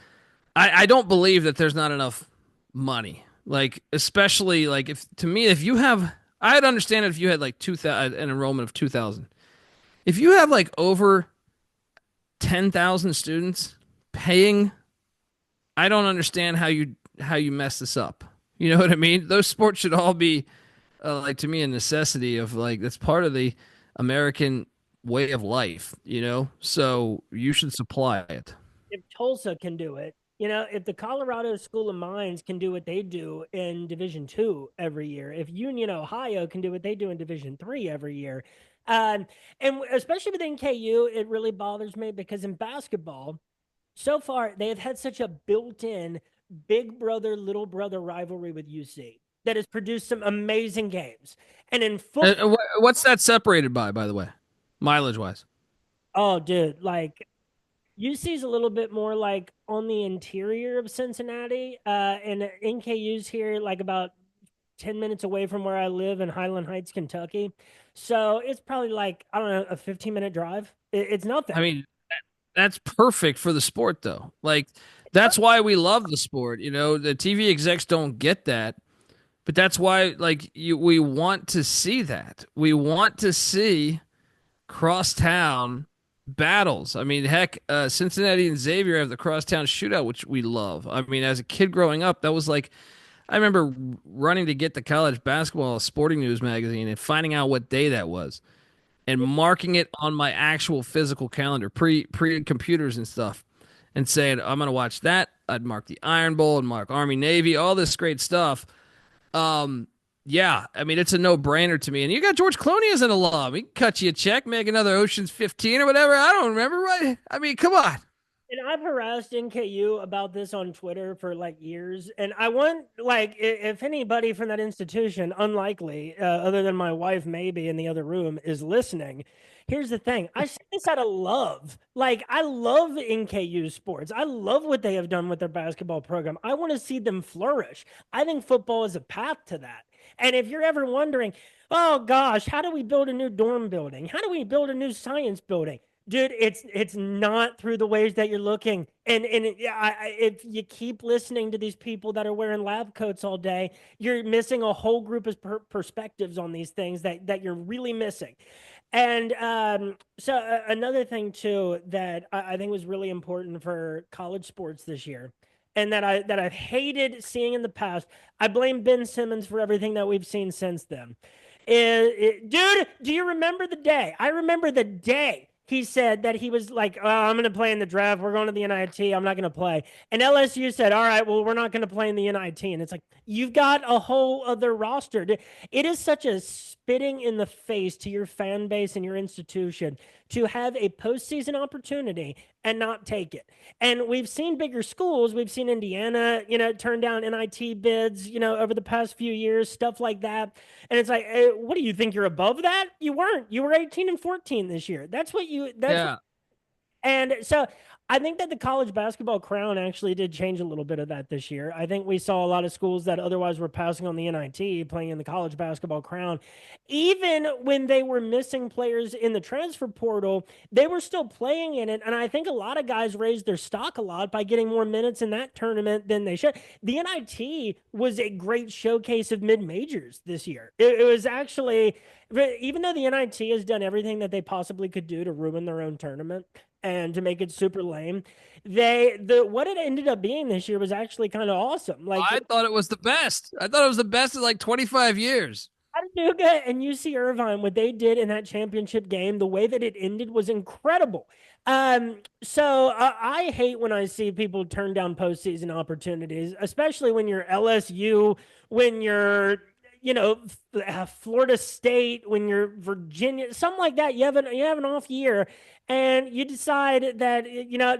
Speaker 3: I don't believe that there's not enough money. Like, especially like if you have, I'd understand it if you had like 2,000, an enrollment of 2,000. If you have like over 10,000 students paying, I don't understand how you mess this up. You know what I mean? Those sports should all be like, to me, a necessity of, like, that's part of the American way of life, so you should supply it.
Speaker 1: If Tulsa can do it, if the Colorado School of Mines can do what they do in Division II every year, if Union, Ohio can do what they do in Division III every year, and especially with NKU, it really bothers me because in basketball, so far, they have had such a built-in big brother, little brother rivalry with UC that has produced some amazing games. And in football,
Speaker 3: what's that separated by the way, mileage-wise?
Speaker 1: Oh, dude, like, UC's a little bit more like on the interior of Cincinnati, and NKU's here like about 10 minutes away from where I live in Highland Heights, Kentucky. So it's probably like, I don't know, a 15-minute drive. It's nothing.
Speaker 3: That's perfect for the sport, though. Like, that's why we love the sport. The TV execs don't get that, but that's why, like, we want to see that. We want to see crosstown battles. Heck, Cincinnati and Xavier have the crosstown shootout, which we love. As a kid growing up, that was like, I remember running to get the college basketball Sporting News magazine and finding out what day that was and marking it on my actual physical calendar, pre computers and stuff, and saying, I'm going to watch that I'd mark the Iron Bowl and mark Army Navy, all this great stuff. Yeah, I mean, it's a no-brainer to me. And you got George Clooney as an alum. He can cut you a check, make another Ocean's 15 or whatever. I don't remember. Right? I mean, come on.
Speaker 1: And I've harassed NKU about this on Twitter for like years. And I want, like, if anybody from that institution, unlikely, other than my wife, maybe in the other room, is listening, here's the thing. I say this out of love. Like, I love NKU sports. I love what they have done with their basketball program. I want to see them flourish. I think football is a path to that. And if you're ever wondering, oh gosh, how do we build a new dorm building? How do we build a new science building? Dude, it's not through the ways that you're looking. And if you keep listening to these people that are wearing lab coats all day, you're missing a whole group of perspectives on these things that you're really missing. And so another thing too that I think was really important for college sports this year, and that I've hated seeing in the past. I blame Ben Simmons for everything that we've seen since then. Dude, do you remember the day? I remember the day he said that he was like, oh, I'm going to play in the draft. We're going to the NIT. I'm not going to play. And LSU said, all right, well, we're not going to play in the NIT. And it's like, you've got a whole other roster. It is such a spitting in the face to your fan base and your institution to have a postseason opportunity and not take it. And we've seen bigger schools. We've seen Indiana, turn down NIT bids, over the past few years, stuff like that. And it's like, hey, what do you think? You're above that? You weren't. You were 18-14 this year. And so I think that the college basketball crown actually did change a little bit of that this year. I think we saw a lot of schools that otherwise were passing on the NIT playing in the college basketball crown. Even when they were missing players in the transfer portal, they were still playing in it. And I think a lot of guys raised their stock a lot by getting more minutes in that tournament than they should. The NIT was a great showcase of mid-majors this year. It was actually, even though the NIT has done everything that they possibly could do to ruin their own tournament and to make it super lame, what it ended up being this year was actually kind of awesome. Like,
Speaker 3: I thought it was the best. I thought it was the best in like 25 years.
Speaker 1: Chattanooga and UC Irvine, what they did in that championship game, the way that it ended was incredible. So I hate when I see people turn down postseason opportunities, especially when you're LSU, when you're Florida State, when you're Virginia, something like that. You have an off year, and you decide that,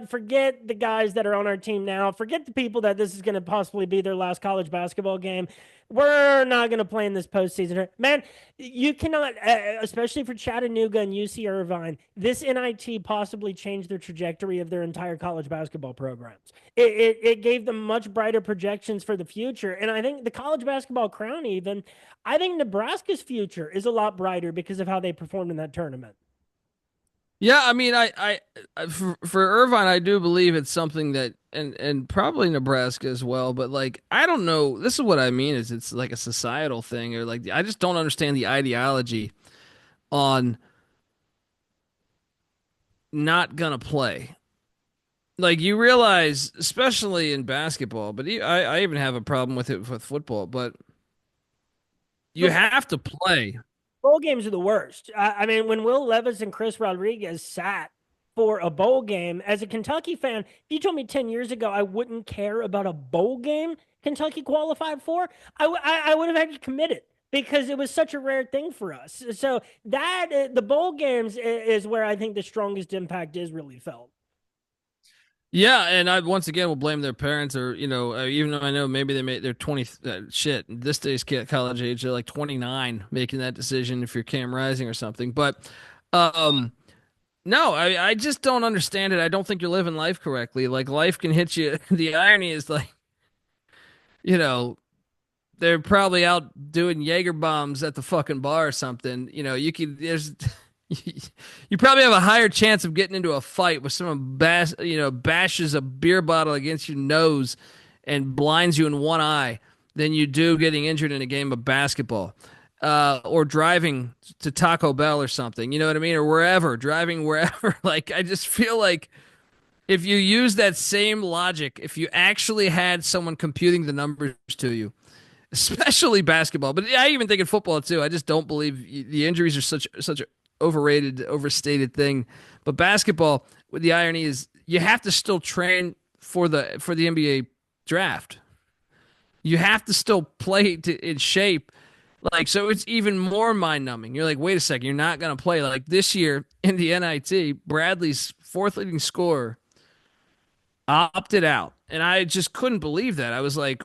Speaker 1: forget the guys that are on our team now, forget the people that this is going to possibly be their last college basketball game. We're not going to play in this postseason. Man, you cannot, especially for Chattanooga and UC Irvine, this NIT possibly changed their trajectory of their entire college basketball programs. It gave them much brighter projections for the future. And I think the college basketball crown even, I think Nebraska's future is a lot brighter because of how they performed in that tournament.
Speaker 3: Yeah, I mean, for Irvine, I do believe it's something that, and probably Nebraska as well, but like, I don't know. This is what I mean is it's like a societal thing, or like, I just don't understand the ideology on not gonna play. Like, you realize, especially in basketball, but I even have a problem with it with football, but you have to play.
Speaker 1: Bowl games are the worst. I mean, when Will Levis and Chris Rodriguez sat for a bowl game, as a Kentucky fan, if you told me 10 years ago I wouldn't care about a bowl game Kentucky qualified for, I would have had to commit it because it was such a rare thing for us. So that the bowl games is where I think the strongest impact is really felt.
Speaker 3: Yeah, and I once again will blame their parents, or even though I know maybe they're 20. This day's college age, they're like 29 making that decision if you're Cam Rising or something. But no, I just don't understand it. I don't think you're living life correctly. Like, life can hit you. The irony is, like, they're probably out doing Jaeger bombs at the fucking bar or something. You probably have a higher chance of getting into a fight with someone bashes a beer bottle against your nose and blinds you in one eye than you do getting injured in a game of basketball, or driving to Taco Bell or something. You know what I mean? Or driving wherever. Like, I just feel like if you use that same logic, if you actually had someone computing the numbers to you, especially basketball, but I even think in football too, I just don't believe the injuries are such a overstated thing. But basketball, the irony is you have to still train for the NBA draft. You have to still play in shape. Like, so it's even more mind numbing. You're like, wait a second, you're not going to play. Like this year in the NIT, Bradley's fourth leading scorer opted out. And I just couldn't believe that. I was like,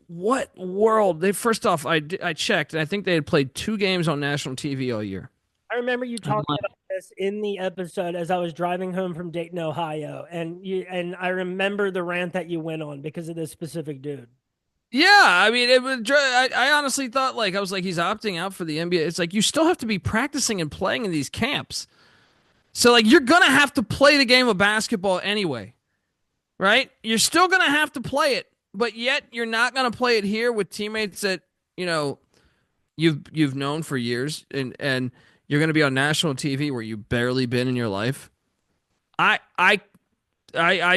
Speaker 3: what world? First off, I checked, and I think they had played 2 games on national TV all year.
Speaker 1: I remember you talking about this in the episode as I was driving home from Dayton, Ohio, and I remember the rant that you went on because of this specific dude.
Speaker 3: Yeah, I mean, it was. I honestly thought, like, I was like, he's opting out for the NBA. It's like you still have to be practicing and playing in these camps, so like you're gonna have to play the game of basketball anyway, right? You're still gonna have to play it, but yet you're not gonna play it here with teammates that you've known for years, and you're gonna be on national TV where you've barely been in your life. I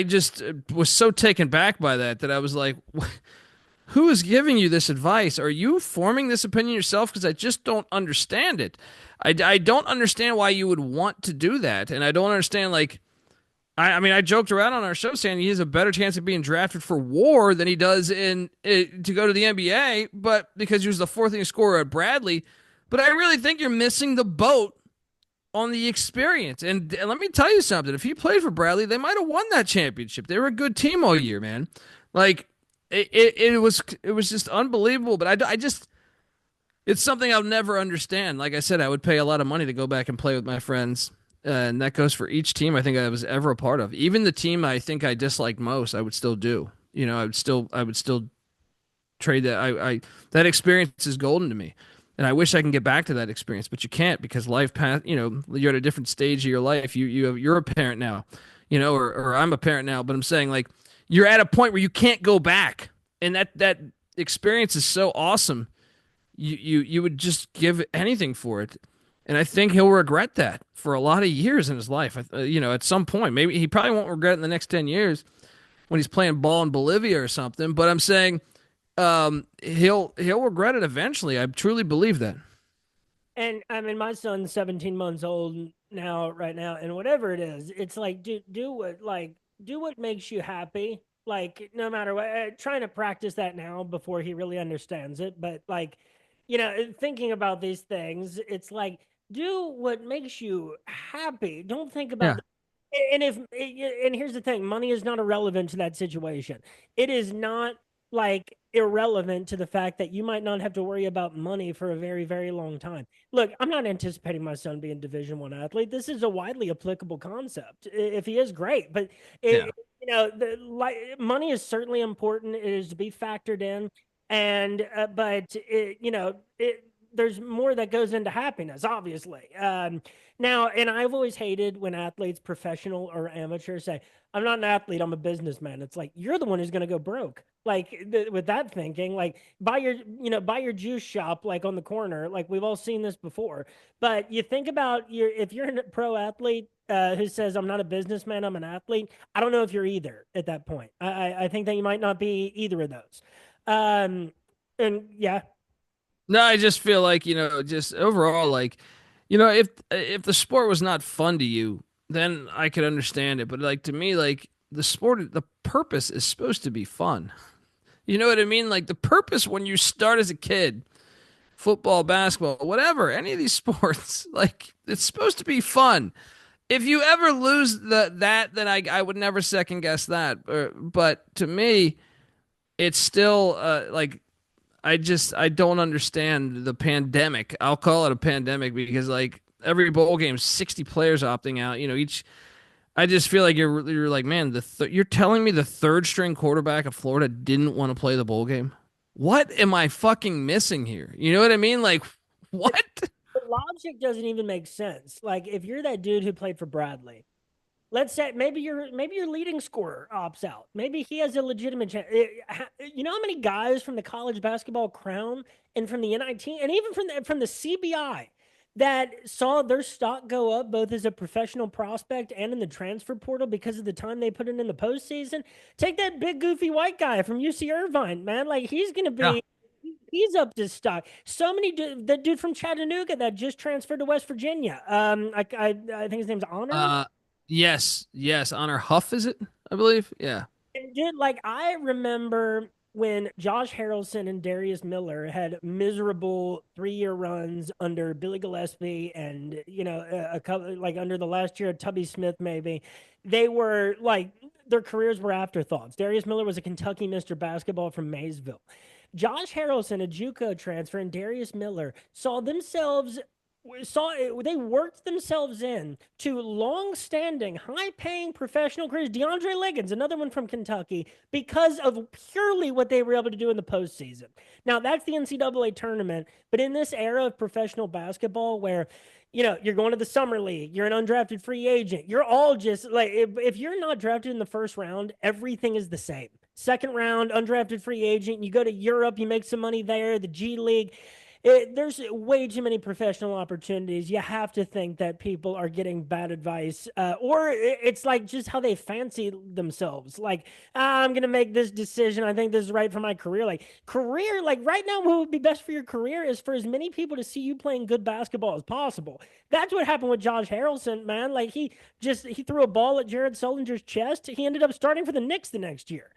Speaker 3: just was so taken back by that I was like. Who is giving you this advice? Are you forming this opinion yourself? Because I just don't understand it. I don't understand why you would want to do that. And I don't understand, like, I mean, I joked around on our show saying he has a better chance of being drafted for WAR than he does to go to the NBA, but because he was the fourth leading scorer at Bradley. But I really think you're missing the boat on the experience. And let me tell you something. If he played for Bradley, they might have won that championship. They were a good team all year, man. Like, It was just unbelievable, but I just it's something I'll never understand. Like I said, I would pay a lot of money to go back and play with my friends, and that goes for each team I think I was ever a part of. Even the team I think I disliked most, I would still do. I would still trade that. I that experience is golden to me, and I wish I can get back to that experience, but you can't because life path. You're at a different stage of your life. You're a parent now, or I'm a parent now, but I'm saying like. You're at a point where you can't go back, and that experience is so awesome. You would just give anything for it, and I think he'll regret that for a lot of years in his life. At some point, maybe he probably won't regret it in the next 10 years when he's playing ball in Bolivia or something. But I'm saying he'll regret it eventually. I truly believe that.
Speaker 1: And I mean, my son's 17 months old right now, and whatever it is, it's like do what makes you happy. Like, no matter what, trying to practice that now before he really understands it. But like, thinking about these things, it's like, do what makes you happy. Don't think about and here's the thing, money is not irrelevant to that situation. It is not like irrelevant to the fact that you might not have to worry about money for a very, very long time. Look, I'm not anticipating my son being Division I athlete. This is a widely applicable concept. If he is, great, but money is certainly important. It is to be factored in, and there's more that goes into happiness, obviously. Now, and I've always hated when athletes, professional or amateur, say, I'm not an athlete, I'm a businessman. It's like, you're the one who's going to go broke. Like with that thinking, like buy your juice shop, like on the corner. Like we've all seen this before, but you think about if you're a pro athlete who says, I'm not a businessman, I'm an athlete. I don't know if you're either at that point. I think that you might not be either of those. And yeah.
Speaker 3: No, I just feel like, just overall, like, if the sport was not fun to you, then I could understand it. But like to me, like the sport, the purpose is supposed to be fun. You know what I mean? Like the purpose when you start as a kid, football, basketball, whatever, any of these sports, like it's supposed to be fun. If you ever lose that, then I would never second guess that. But to me, it's still like I don't understand the pandemic. I'll call it a pandemic because like every bowl game, 60 players opting out. Each. I just feel like you're like, man, you're telling me the third string quarterback of Florida didn't want to play the bowl game? What am I fucking missing here? You know what I mean? Like, what?
Speaker 1: The logic doesn't even make sense. Like, if you're that dude who played for Bradley, let's say maybe your leading scorer opts out. Maybe he has a legitimate chance. You know how many guys from the college basketball crown and from the NIT and even from the CBI that saw their stock go up both as a professional prospect and in the transfer portal because of the time they put in the postseason? Take that big goofy white guy from UC Irvine, man. Like he's going to be, he's up to stock. So many, the dude from Chattanooga that just transferred to West Virginia. I think his name's Honor.
Speaker 3: Yes. Honor Huff, is it? I believe. Yeah.
Speaker 1: And dude, like I remember when Josh Harrelson and Darius Miller had miserable 3-year runs under Billy Gillispie and a couple like under the last year of Tubby Smith maybe. They were like their careers were afterthoughts. Darius Miller was a Kentucky Mr. Basketball from Maysville. Josh Harrelson, a JUCO transfer, and Darius Miller they worked themselves in to long-standing, high-paying professional careers. DeAndre Liggins, another one from Kentucky, because of purely what they were able to do in the postseason. Now, that's the NCAA tournament, but in this era of professional basketball where you're going to the summer league, you're an undrafted free agent, you're all just like, if you're not drafted in the first round, everything is the same. Second round, undrafted free agent, you go to Europe, you make some money there, the G League. There's way too many professional opportunities. You have to think that people are getting bad advice, or it's like just how they fancy themselves. Like, I'm going to make this decision. I think this is right for my career. Like right now, what would be best for your career is for as many people to see you playing good basketball as possible. That's what happened with Josh Harrelson, man. Like he threw a ball at Jared Sullinger's chest. He ended up starting for the Knicks the next year.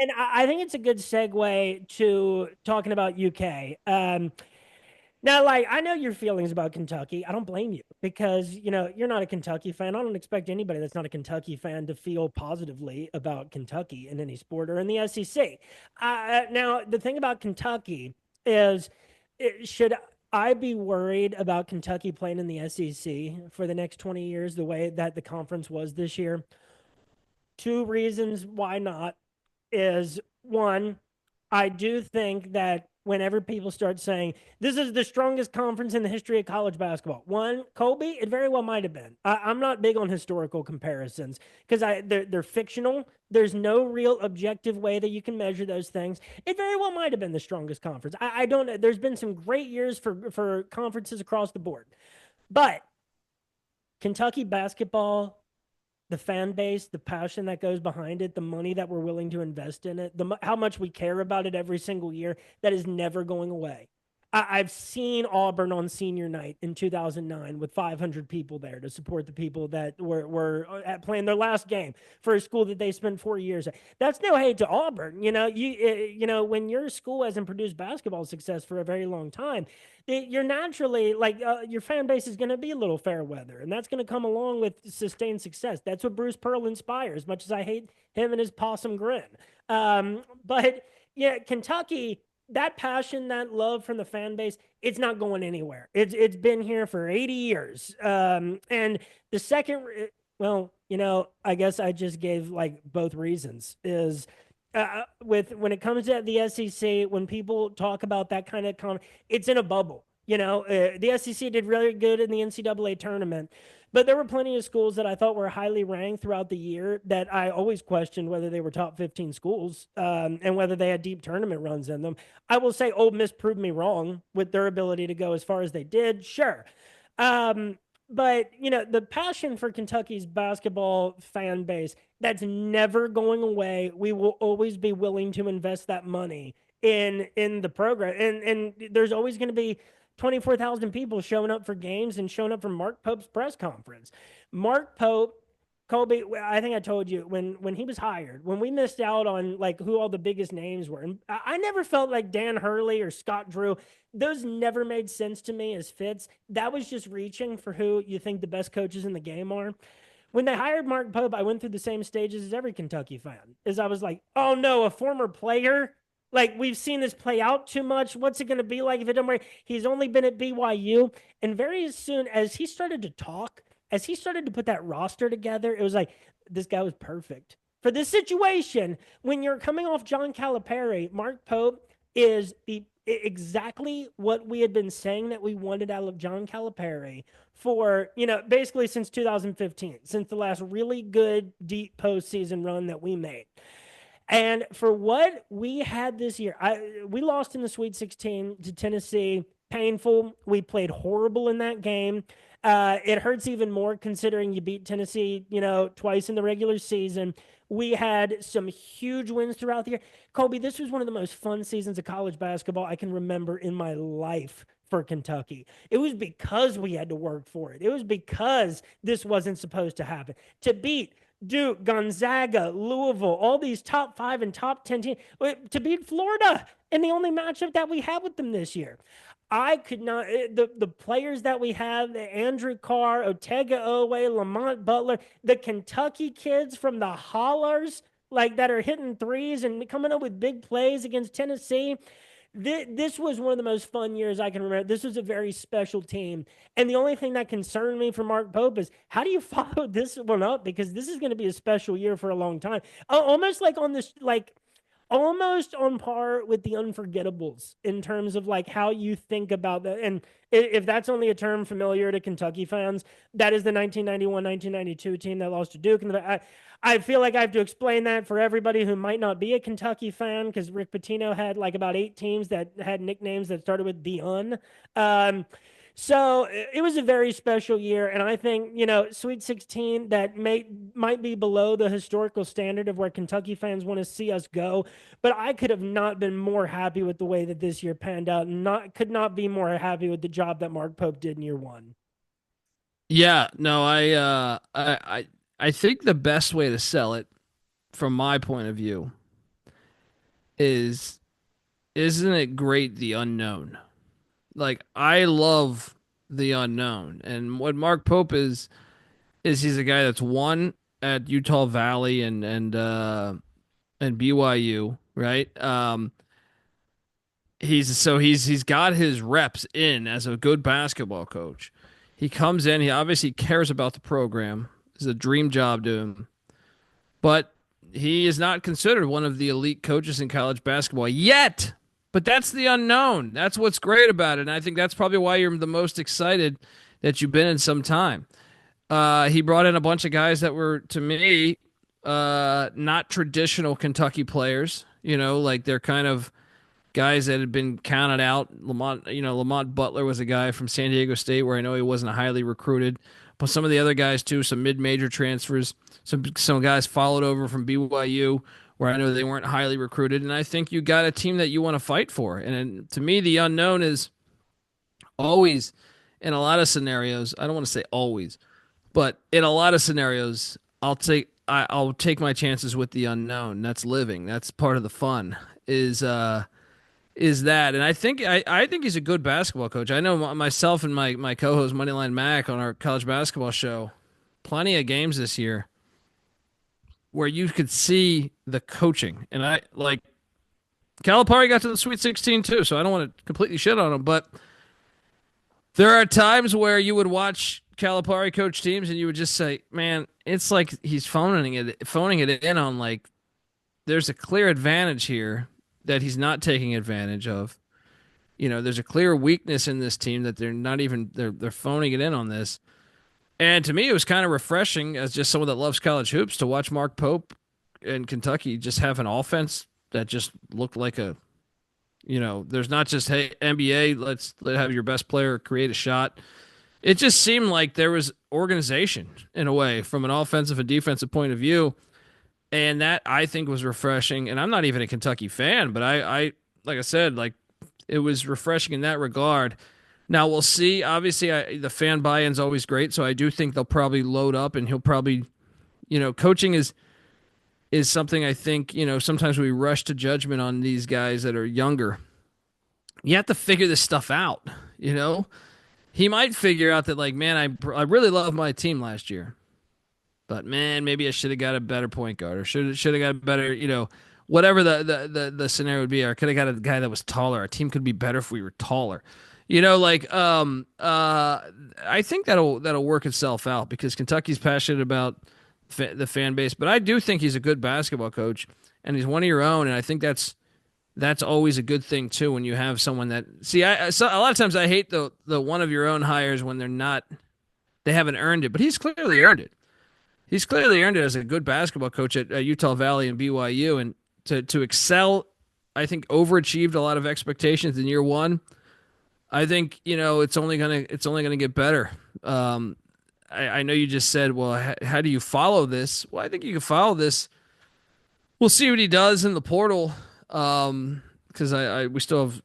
Speaker 1: And I think it's a good segue to talking about UK. Now, like, I know your feelings about Kentucky. I don't blame you because, you're not a Kentucky fan. I don't expect anybody that's not a Kentucky fan to feel positively about Kentucky in any sport or in the SEC. Now, the thing about Kentucky is, should I be worried about Kentucky playing in the SEC for the next 20 years the way that the conference was this year? Two reasons why not. Is one, I do think that whenever people start saying this is the strongest conference in the history of college basketball, one, Colby, it very well might have been. I'm not big on historical comparisons because they're fictional. There's no real objective way that you can measure those things. It very well might have been the strongest conference. I don't know. There's been some great years for conferences across the board, but Kentucky basketball, the fan base, the passion that goes behind it, the money that we're willing to invest in it, how much we care about it every single year, that is never going away. I've seen Auburn on senior night in 2009 with 500 people there to support the people that were playing their last game for a school that they spent 4 years at. That's no hate to Auburn. When your school hasn't produced basketball success for a very long time, you're naturally like your fan base is going to be a little fair weather, and that's going to come along with sustained success. That's what Bruce Pearl inspires, much as I hate him and his possum grin. But yeah, Kentucky, that passion, that love from the fan base, it's not going anywhere. It's been here for 80 years. And the second, I guess I just gave like both reasons is when it comes to the SEC, when people talk about that kind of it's in a bubble. The SEC did really good in the NCAA tournament, but there were plenty of schools that I thought were highly ranked throughout the year that I always questioned whether they were top 15 schools and whether they had deep tournament runs in them. I will say Ole Miss proved me wrong with their ability to go as far as they did. Sure. But, the passion for Kentucky's basketball fan base, that's never going away. We will always be willing to invest that money in the program. And there's always going to be 24,000 people showing up for games and showing up for Mark Pope's press conference. Mark Pope, Colby, I think I told you when he was hired, when we missed out on like who all the biggest names were, and I never felt like Dan Hurley or Scott Drew. Those never made sense to me as fits. That was just reaching for who you think the best coaches in the game are. When they hired Mark Pope, I went through the same stages as every Kentucky fan. As I was like, oh no, a former player. Like, we've seen this play out too much. What's it going to be like if it doesn't work? He's only been at BYU. And very soon, as he started to talk, as he started to put that roster together, it was like, this guy was perfect. For this situation, when you're coming off John Calipari, Mark Pope is exactly what we had been saying that we wanted out of John Calipari for, basically since 2015, since the last really good, deep postseason run that we made. And for what we had this year, we lost in the Sweet 16 to Tennessee. Painful. We played horrible in that game. It hurts even more considering you beat Tennessee, twice in the regular season. We had some huge wins throughout the year. Colby, this was one of the most fun seasons of college basketball I can remember in my life for Kentucky. It was because we had to work for it. It was because this wasn't supposed to happen. To beat Duke, Gonzaga, Louisville, all these top 5 and top 10 teams to beat Florida in the only matchup that we had with them this year. I could not, the players that we have, Andrew Carr, Otega Owe, Lamont Butler, the Kentucky kids from the hollers, like that are hitting threes and coming up with big plays against Tennessee. This was one of the most fun years I can remember. This was a very special team. And the only thing that concerned me for Mark Pope is how do you follow this one up? Because this is going to be a special year for a long time. Almost like on this, like almost on par with the unforgettables in terms of like how you think about that. And if that's only a term familiar to Kentucky fans, that is the 1991-1992 team that lost to Duke. And I feel like I have to explain that for everybody who might not be a Kentucky fan, because Rick Pitino had like about 8 teams that had nicknames that started with the Un. So it was a very special year, and I think, Sweet 16 that might be below the historical standard of where Kentucky fans want to see us go, but I could have not been more happy with the way that this year panned out, and could not be more happy with the job that Mark Pope did in year 1.
Speaker 3: Yeah, no, I think the best way to sell it, from my point of view, is, isn't it great, the unknown? Like, I love the unknown, and what Mark Pope is he's a guy that's won at Utah Valley and BYU, right? He's got his reps in as a good basketball coach. He comes in, he obviously cares about the program. It's a dream job to him. But he is not considered one of the elite coaches in college basketball yet. But that's the unknown. That's what's great about it. And I think that's probably why you're the most excited that you've been in some time. He brought in a bunch of guys that were, to me, not traditional Kentucky players. Like they're kind of guys that had been counted out. Lamont Butler was a guy from San Diego State where I know he wasn't highly recruited. But some of the other guys, too, some mid-major transfers. Some guys followed over from BYU where I know they weren't highly recruited. And I think you got a team that you want to fight for. And to me, the unknown is always, in a lot of scenarios, I don't want to say always, but in a lot of scenarios, I'll take my chances with the unknown. That's living. That's part of the fun. Is that? And I think he's a good basketball coach. I know myself and my co-host Moneyline Mac on our college basketball show, plenty of games this year where you could see the coaching. And I like Calipari got to the Sweet 16 too, so I don't want to completely shit on him, but there are times where you would watch Calipari coach teams and you would just say, man, it's like he's phoning it in on, like, there's a clear advantage here that he's not taking advantage of. There's a clear weakness in this team that they're phoning it in on this. And to me, it was kind of refreshing as just someone that loves college hoops to watch Mark Pope in Kentucky just have an offense that just looked like there's not just, hey, NBA, let's have your best player create a shot. It just seemed like there was organization in a way from an offensive and defensive point of view. And that, I think, was refreshing. And I'm not even a Kentucky fan, but I like I said, like, it was refreshing in that regard. Now we'll see. Obviously, the fan buy-in is always great, so I do think they'll probably load up, and he'll probably, coaching is something I think, sometimes we rush to judgment on these guys that are younger. You have to figure this stuff out, He might figure out that, like, man, I really love my team last year. But man, maybe I should have got a better point guard, or should have got a better, whatever the scenario would be. Or could have got a guy that was taller. Our team could be better if we were taller. I think that'll work itself out because Kentucky's passionate about the fan base. But I do think he's a good basketball coach, and he's one of your own. And I think that's always a good thing too when you have someone that. See, a lot of times I hate the one of your own hires when they haven't earned it, but he's clearly earned it. He's clearly earned it as a good basketball coach at Utah Valley and BYU, and to excel, I think overachieved a lot of expectations in year 1. I think it's only gonna get better. I know you just said, well, how do you follow this? Well, I think you can follow this. We'll see what he does in the portal, because we still have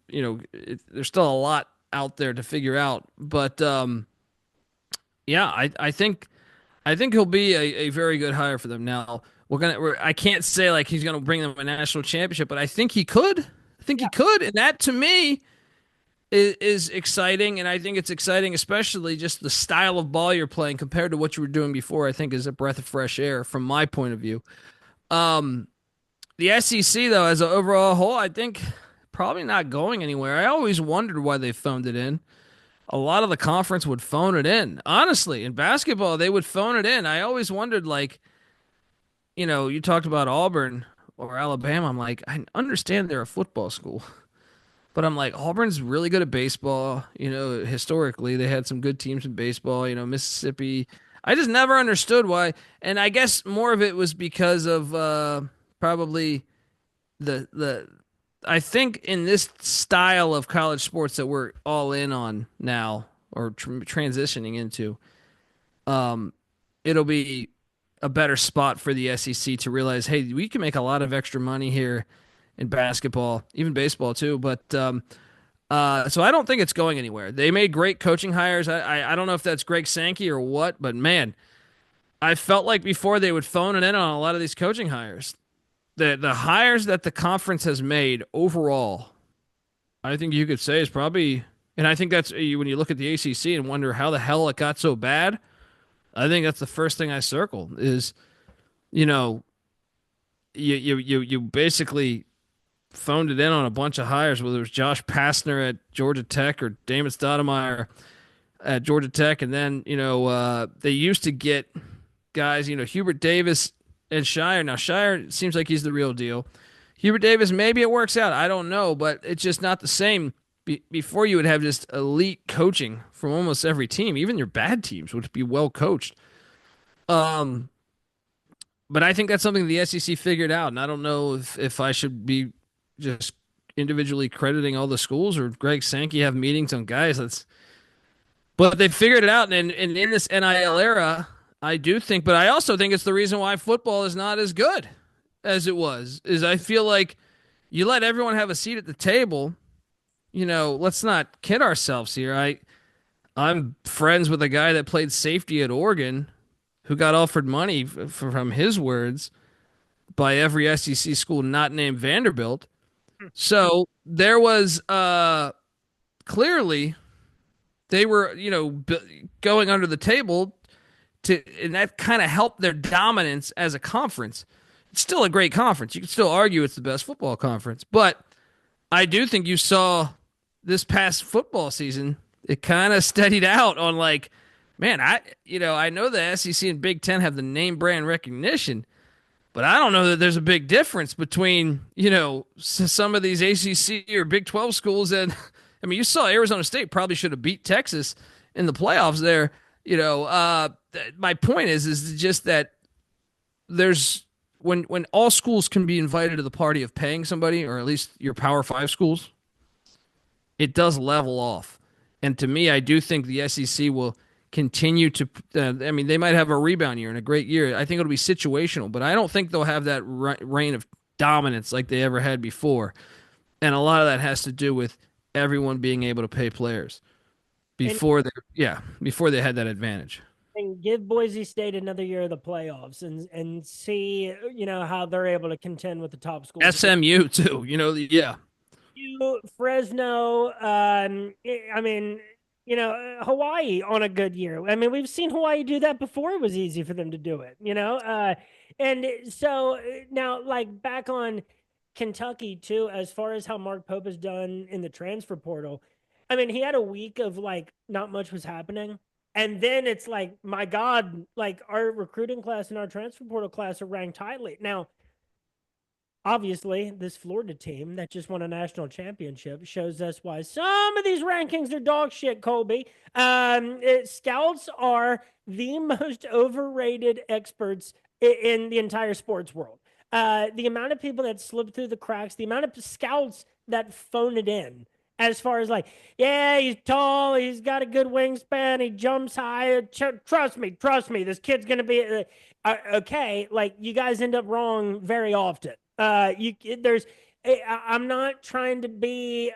Speaker 3: there's still a lot out there to figure out, but yeah, I think. I think he'll be a very good hire for them. Now I can't say like he's gonna bring them a national championship, but I think he could. I think he could, and that to me is exciting, and I think it's exciting, especially just the style of ball you're playing compared to what you were doing before. I think is a breath of fresh air from my point of view. The SEC though, as an overall whole, I think probably not going anywhere. I always wondered why they phoned it in. A lot of the conference would phone it in. Honestly, in basketball, they would phone it in. I always wondered, like, you talked about Auburn or Alabama. I'm like, I understand they're a football school, but I'm like, Auburn's really good at baseball. Historically, they had some good teams in baseball. Mississippi. I just never understood why. And I guess more of it was because of probably the I think in this style of college sports that we're all in on now or transitioning into, it'll be a better spot for the SEC to realize, hey, we can make a lot of extra money here in basketball, even baseball too. But so I don't think it's going anywhere. They made great coaching hires. I don't know if that's Greg Sankey or what, but man, I felt like before they would phone it in on a lot of these coaching hires. The hires that the conference has made overall, I think you could say is probably, and I think that's when you look at the ACC and wonder how the hell it got so bad. I think that's the first thing I circle is, you basically phoned it in on a bunch of hires, whether it was Josh Pastner at Georgia Tech or Damon Stoudemire at Georgia Tech, and then they used to get guys, Hubert Davis and Shire. Now Shire seems like he's the real deal. Hubert Davis, maybe it works out. I don't know, but it's just not the same. Before you would have just elite coaching from almost every team, even your bad teams would be well coached. But I think that's something the SEC figured out, and I don't know if I should be just individually crediting all the schools or Greg Sankey have meetings on guys. But they figured it out, and in this NIL era, I do think, but I also think it's the reason why football is not as good as it was, is I feel like you let everyone have a seat at the table. Let's not kid ourselves here. I'm friends with a guy that played safety at Oregon who got offered money from his words by every SEC school not named Vanderbilt. So there was clearly they were, going under the table and that kind of helped their dominance as a conference. It's still a great conference. You can still argue it's the best football conference, but I do think you saw this past football season, it kind of steadied out on like, man, I know the SEC and Big Ten have the name brand recognition, but I don't know that there's a big difference between, some of these ACC or Big 12 schools. And I mean, you saw Arizona State probably should have beat Texas in the playoffs there. My point is just that there's when all schools can be invited to the party of paying somebody, or at least your Power 5 schools, it does level off. And to me, I do think the SEC will continue to they might have a rebound year and a great year. I think it'll be situational, but I don't think they'll have that reign of dominance like they ever had before. And a lot of that has to do with everyone being able to pay players before they had that advantage.
Speaker 1: And give Boise State another year of the playoffs and see, how they're able to contend with the top schools.
Speaker 3: SMU too, yeah.
Speaker 1: Fresno, Hawaii on a good year. I mean, we've seen Hawaii do that before. It was easy for them to do it, and so now, like, back on Kentucky too, as far as how Mark Pope has done in the transfer portal. I mean, he had a week of like not much was happening. And then it's like, my God, like our recruiting class and our transfer portal class are ranked highly. Now, obviously, this Florida team that just won a national championship shows us why some of these rankings are dog shit, Colby. Scouts are the most overrated experts in the entire sports world. The amount of people that slip through the cracks, the amount of scouts that phone it in, as far as like, yeah, he's tall, he's got a good wingspan, he jumps high. Trust me, this kid's going to be okay. Like, you guys end up wrong very often. I'm not trying to be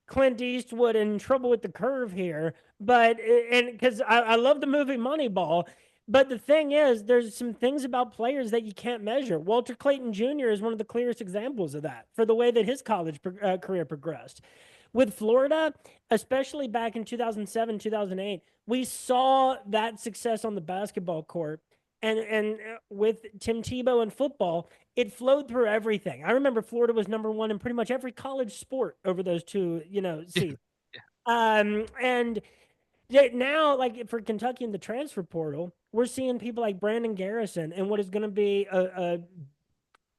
Speaker 1: Clint Eastwood in Trouble with the Curve here, but because I love the movie Moneyball, But the thing is, there's some things about players that you can't measure. Walter Clayton Jr. is one of the clearest examples of that for the way that his college career progressed. With Florida, especially back in 2007, 2008, we saw that success on the basketball court. And with Tim Tebow in football, it flowed through everything. I remember Florida was number one in pretty much every college sport over those two, seasons. And now, like for Kentucky in the transfer portal, we're seeing people like Brandon Garrison and what is going to be a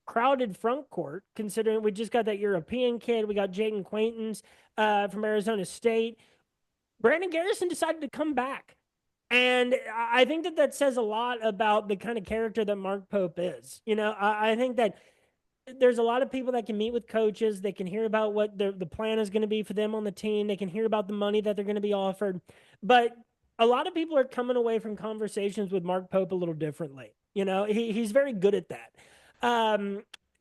Speaker 1: crowded front court, considering we just got that European kid. We got Jaden Quaintance from Arizona State. Brandon Garrison decided to come back. And I think that says a lot about the kind of character that Mark Pope is. I think that there's a lot of people that can meet with coaches. They can hear about what the plan is going to be for them on the team. They can hear about the money that they're going to be offered. But a lot of people are coming away from conversations with Mark Pope a little differently. He's very good at that.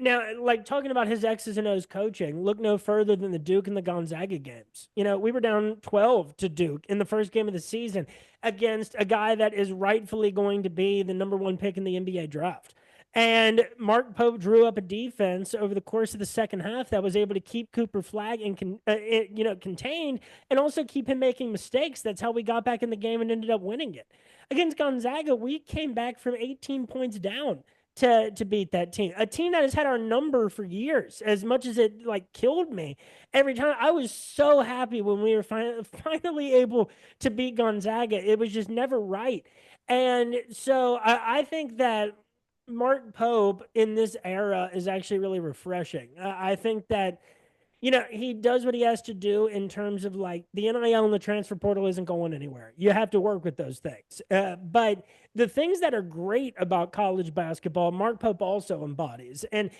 Speaker 1: Now, like talking about his X's and O's coaching, look no further than the Duke and the Gonzaga games. We were down 12 to Duke in the first game of the season against a guy that is rightfully going to be the number one pick in the NBA draft. And Mark Pope drew up a defense over the course of the second half that was able to keep Cooper Flagg contained and also keep him making mistakes. That's how we got back in the game and ended up winning it. Against Gonzaga, we came back from 18 points down to beat that team, a team that has had our number for years. As much as it killed me every time, I was so happy when we were finally able to beat Gonzaga. It was just never right. And so I think that Mark Pope in this era is actually really refreshing. I think that, he does what he has to do in terms of the NIL and the transfer portal isn't going anywhere. You have to work with those things. But the things that are great about college basketball, Mark Pope also embodies. And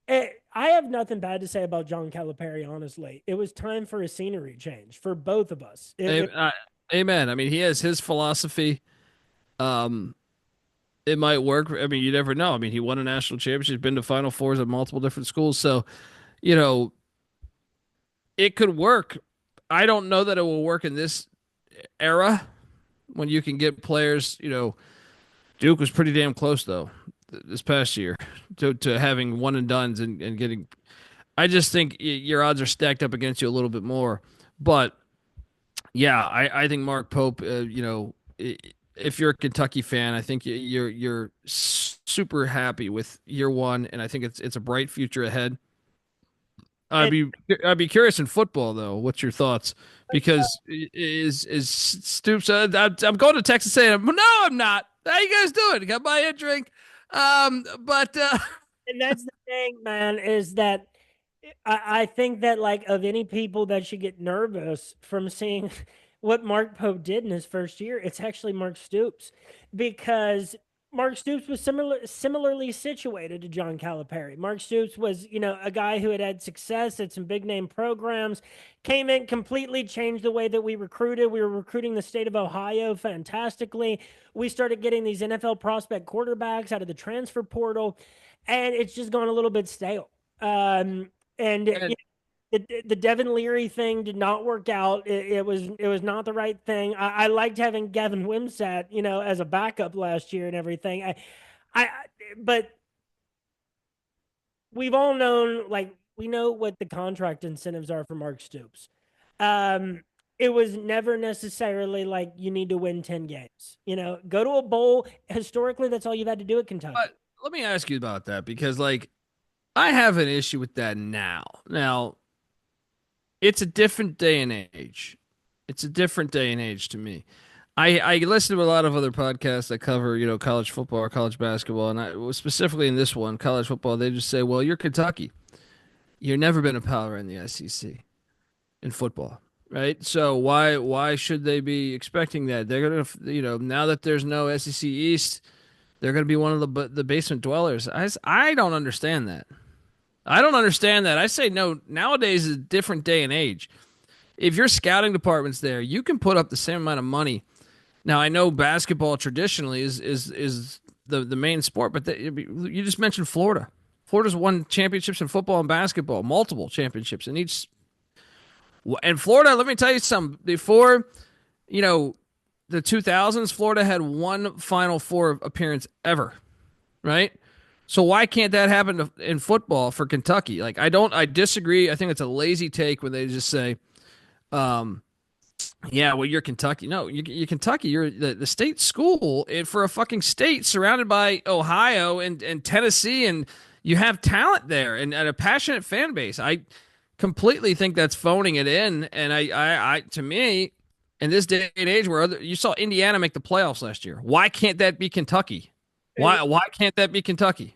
Speaker 1: I have nothing bad to say about John Calipari, honestly. It was time for a scenery change for both of us.
Speaker 3: Amen. I mean, he has his philosophy. It might work. I mean, you never know. I mean, he won a national championship, been to Final Fours at multiple different schools. So, it could work. I don't know that it will work in this era when you can get players, Duke was pretty damn close, though, this past year to having one and dones and getting. I just think your odds are stacked up against you a little bit more. But, yeah, I think Mark Pope, if you're a Kentucky fan, I think you're super happy with year one, and I think it's a bright future ahead. I'd be curious in football though. What's your thoughts? Because is Stoops? I'm going to Texas A&M. No, I'm not. How you guys doing? Got my a drink. And
Speaker 1: that's the thing, man, is that I think that of any people that should get nervous from seeing what Mark Pope did in his first year, it's actually Mark Stoops, because Mark Stoops was similarly situated to John Calipari. Mark Stoops was, a guy who had success at some big name programs, came in, completely changed the way that we recruited. We were recruiting the state of Ohio fantastically. We started getting these NFL prospect quarterbacks out of the transfer portal, and it's just gone a little bit stale. The Devin Leary thing did not work out. It was not the right thing. I liked having Gavin Wimsatt, as a backup last year and everything. But we've all known, we know what the contract incentives are for Mark Stoops. It was never necessarily you need to win 10 games. Go to a bowl. Historically, that's all you've had to do at Kentucky.
Speaker 3: But let me ask you about that, because I have an issue with that now. Now, it's a different day and age. It's a different day and age to me. I listen to a lot of other podcasts that cover, college football or college basketball, and specifically in this one, college football, they just say, well, you're Kentucky. You've never been a power in the SEC in football, right? So why should they be expecting that? They're going to, now that there's no SEC East, they're going to be one of the basement dwellers. I don't understand that. I say no. Nowadays is a different day and age. If your scouting department's there, you can put up the same amount of money. Now, I know basketball traditionally is the main sport, but you just mentioned Florida. Florida's won championships in football and basketball, multiple championships in each. And Florida, let me tell you something. Before, the 2000s, Florida had one Final Four appearance ever, right? So why can't that happen in football for Kentucky? Like, I disagree. I think it's a lazy take when they just say, yeah, well, you're Kentucky. No, you're Kentucky. You're the state school for a fucking state surrounded by Ohio and Tennessee, and you have talent there and a passionate fan base. I completely think that's phoning it in. And I to me, in this day and age where you saw Indiana make the playoffs last year, why can't that be Kentucky? Why can't that be Kentucky?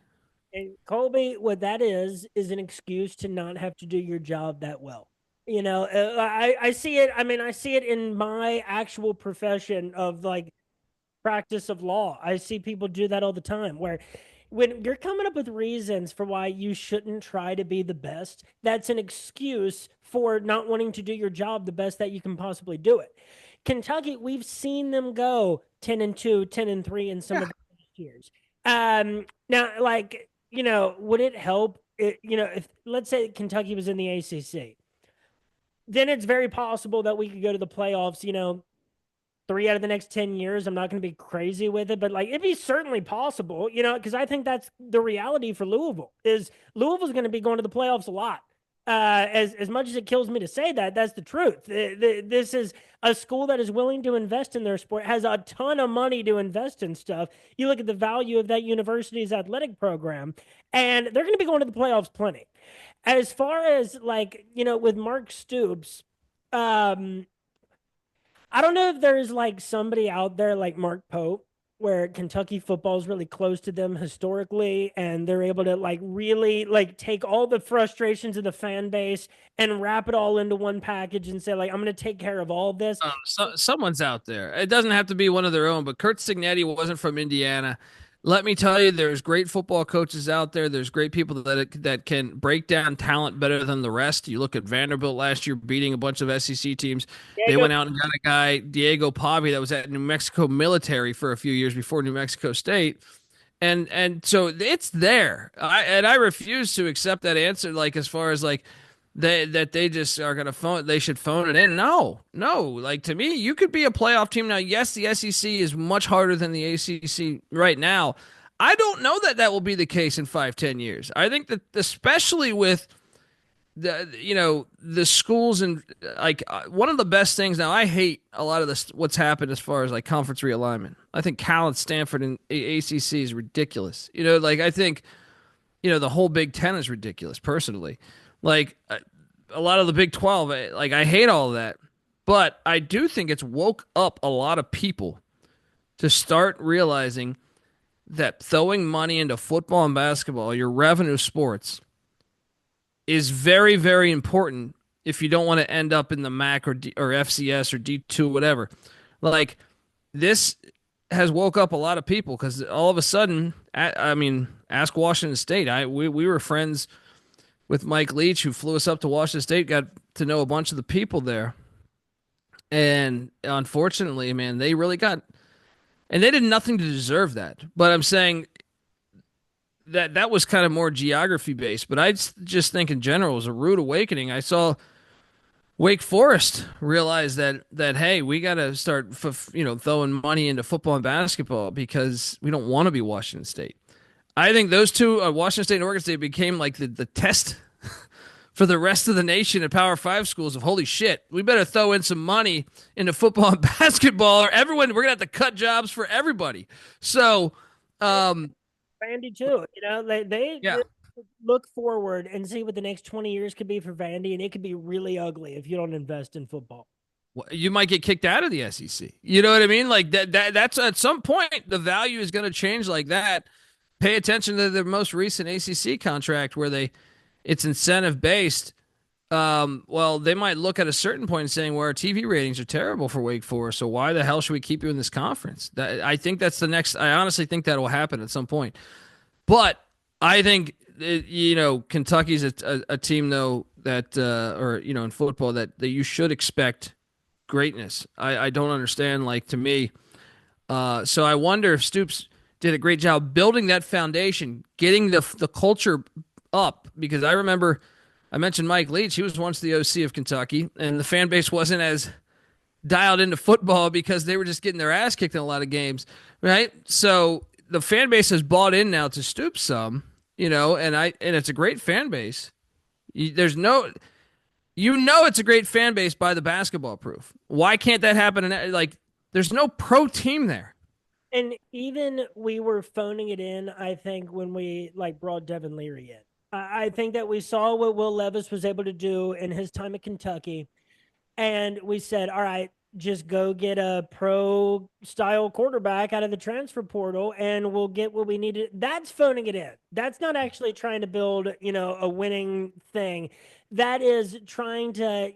Speaker 1: And Colby, what that is an excuse to not have to do your job that well. You know, I see it. I mean, I see it in my actual profession of like practice of law. I see people do that all the time where when you're coming up with reasons for why you shouldn't try to be the best, that's an excuse for not wanting to do your job the best that you can possibly do it. Kentucky, we've seen them go 10-2, 10-3 in some of the years. Now, like, you know, would it help? If let's say Kentucky was in the ACC, then it's very possible that we could go to the playoffs, 3 out of the next 10 years. I'm not going to be crazy with it, but like it'd be certainly possible, because I think that's the reality for Louisville is Louisville's going to be going to the playoffs a lot. As much as it kills me to say that, that's the truth. This is a school that is willing to invest in their sport, has a ton of money to invest in stuff. You look at the value of that university's athletic program, and they're going to be going to the playoffs plenty. As far as like, with Mark Stoops, I don't know if there's like somebody out there like Mark Pope where Kentucky football is really close to them historically, and they're able to like really like take all the frustrations of the fan base and wrap it all into one package and say like, I'm going to take care of all of this.
Speaker 3: Someone's out there. It doesn't have to be one of their own, but Kurt Signetti wasn't from Indiana. Let me tell you, there's great football coaches out there. There's great people that can break down talent better than the rest. You look at Vanderbilt last year beating a bunch of SEC teams. They went out and got a guy, Diego Pavi, that was at New Mexico Military for a few years before New Mexico State. And so it's there. I refuse to accept that answer, like as far as like they just are going to they should phone it in. No. Like to me, you could be a playoff team. Now, yes, the SEC is much harder than the ACC right now. I don't know that will be the case in 5-10 years. I think that especially with the schools and like one of the best things now, I hate a lot of this, what's happened as far as like conference realignment. I think Cal and Stanford and ACC is ridiculous. Like I think, the whole Big Ten is ridiculous personally. Like a lot of the Big 12, like I hate all of that, but I do think it's woke up a lot of people to start realizing that throwing money into football and basketball, your revenue sports, is very, very important if you don't want to end up in the MAC or FCS or D2, whatever. Like this has woke up a lot of people because all of a sudden, ask Washington State. We were friends with Mike Leach, who flew us up to Washington State, got to know a bunch of the people there. And unfortunately, man, they really got, and they did nothing to deserve that. But I'm saying that was kind of more geography based. But I just think in general, it was a rude awakening. I saw Wake Forest realize that hey, we got to start throwing money into football and basketball because we don't want to be Washington State. I think those two, Washington State and Oregon State, became like the test for the rest of the nation at Power 5 schools of holy shit, we better throw in some money into football and basketball or we're going to have to cut jobs for everybody. So,
Speaker 1: Vandy too, they look forward and see what the next 20 years could be for Vandy, and it could be really ugly if you don't invest in football.
Speaker 3: You might get kicked out of the SEC. You know what I mean? Like that's at some point, the value is going to change like that. Pay attention to the most recent ACC contract where it's incentive based. Well, they might look at a certain point and saying, well, our TV ratings are terrible for Wake Forest, so why the hell should we keep you in this conference? I think that's the next. I honestly think that will happen at some point. But I think Kentucky's a team though that in football that you should expect greatness. I don't understand. Like to me, so I wonder if Stoops did a great job building that foundation, getting the culture up, because I remember I mentioned Mike Leach. He was once the OC of Kentucky, and the fan base wasn't as dialed into football because they were just getting their ass kicked in a lot of games, right? So the fan base has bought in now to Stoops some, and it's a great fan base. There's no, it's a great fan base by the basketball proof. Why can't that happen? Like, there's no pro team there.
Speaker 1: And even we were phoning it in, I think, when we brought Devin Leary in. I think that we saw what Will Levis was able to do in his time at Kentucky. And we said, all right, just go get a pro style quarterback out of the transfer portal and we'll get what we needed. That's phoning it in. That's not actually trying to build, a winning thing. That is trying to,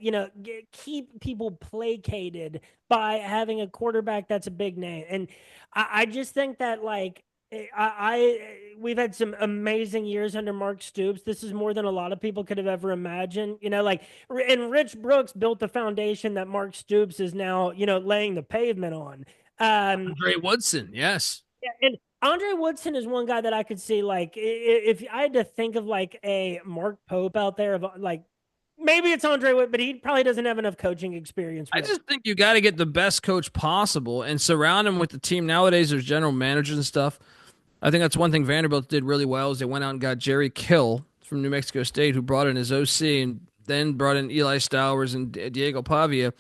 Speaker 1: keep people placated by having a quarterback that's a big name. And I just think that we've had some amazing years under Mark Stoops. This is more than a lot of people could have ever imagined. And Rich Brooks built the foundation that Mark Stoops is now, laying the pavement on.
Speaker 3: Andre Woodson, yes.
Speaker 1: And Andre Woodson is one guy that I could see, if I had to think of a Mark Pope out there of maybe it's Andre Wood, but he probably doesn't have enough coaching experience.
Speaker 3: I just think you got to get the best coach possible and surround him with the team. Nowadays, there's general managers and stuff. I think that's one thing Vanderbilt did really well is they went out and got Jerry Kill from New Mexico State, who brought in his OC and then brought in Eli Stowers and Diego Pavia.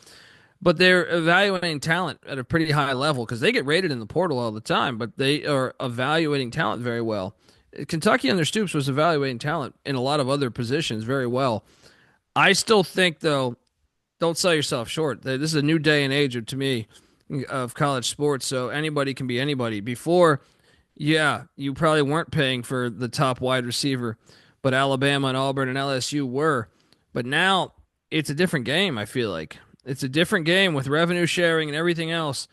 Speaker 3: But they're evaluating talent at a pretty high level because they get rated in the portal all the time, but they are evaluating talent very well. Kentucky under Stoops was evaluating talent in a lot of other positions very well. I still think, though, don't sell yourself short. This is a new day and age, to me, of college sports, so anybody can be anybody. Before, yeah, you probably weren't paying for the top wide receiver, but Alabama and Auburn and LSU were. But now it's a different game, I feel like. It's a different game with revenue sharing and everything else.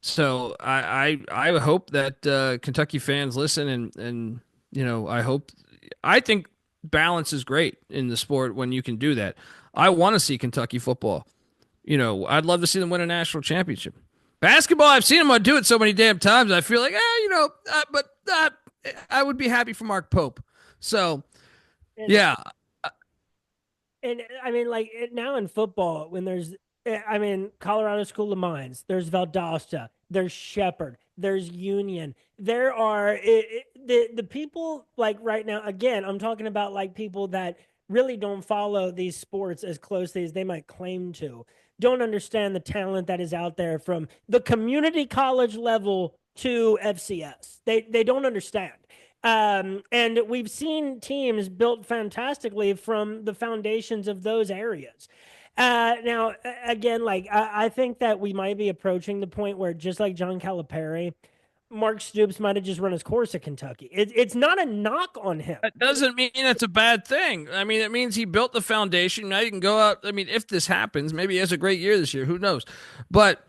Speaker 3: So I hope that Kentucky fans listen and I think balance is great in the sport when you can do that. I want to see Kentucky football. I'd love to see them win a national championship. Basketball, I've seen them do it so many damn times. I feel like, but I would be happy for Mark Pope. So, yeah.
Speaker 1: And I mean, now in football, when there's, Colorado School of Mines, there's Valdosta, there's Shepherd, there's Union. There are the people right now, again, I'm talking about people that really don't follow these sports as closely as they might claim to, don't understand the talent that is out there from the community college level to FCS. They don't understand. And we've seen teams built fantastically from the foundations of those areas. Now, again, I think that we might be approaching the point where, just like John Calipari, Mark Stoops might have just run his course at Kentucky. It's not a knock on him.
Speaker 3: That doesn't mean it's a bad thing. I mean, it means he built the foundation. Now you can go out. I mean, if this happens, maybe he has a great year this year. Who knows? But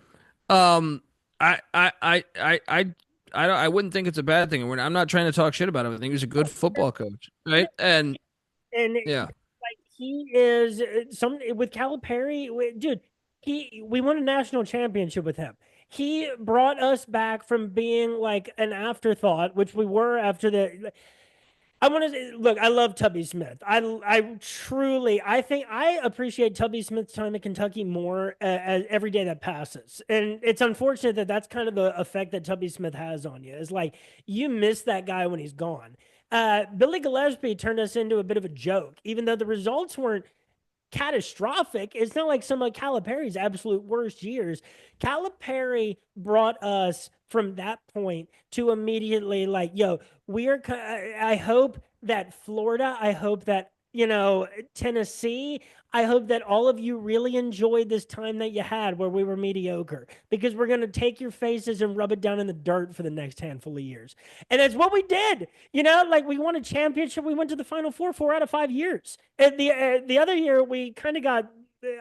Speaker 3: I wouldn't think it's a bad thing. I'm not trying to talk shit about him. I think he's a good football coach, right? And yeah,
Speaker 1: he is with Calipari, dude. We won a national championship with him. He brought us back from being an afterthought, which we were after the. I want to look. I love Tubby Smith. I truly, I think I appreciate Tubby Smith's time at Kentucky more every day that passes. And it's unfortunate that that's kind of the effect that Tubby Smith has on you. It's you miss that guy when he's gone. Billy Gillespie turned us into a bit of a joke, even though the results weren't catastrophic. It's not like some of Calipari's absolute worst years. Calipari brought us from that point to immediately I hope that Florida, I hope that, Tennessee, I hope that all of you really enjoyed this time that you had where we were mediocre, because we're going to take your faces and rub it down in the dirt for the next handful of years. And that's what we did. We won a championship. We went to the Final Four 4 out of 5 years. And the other year, we kind of got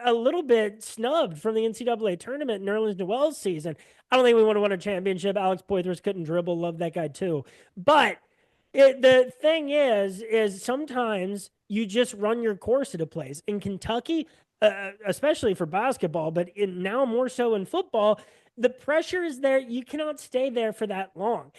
Speaker 1: a little bit snubbed from the NCAA tournament in Nerlens Noel's season. I don't think we would have won a championship. Alex Poythress couldn't dribble. Love that guy too. But the thing is sometimes you just run your course at a place. In Kentucky, especially for basketball, but now more so in football, the pressure is there. You cannot stay there for that long.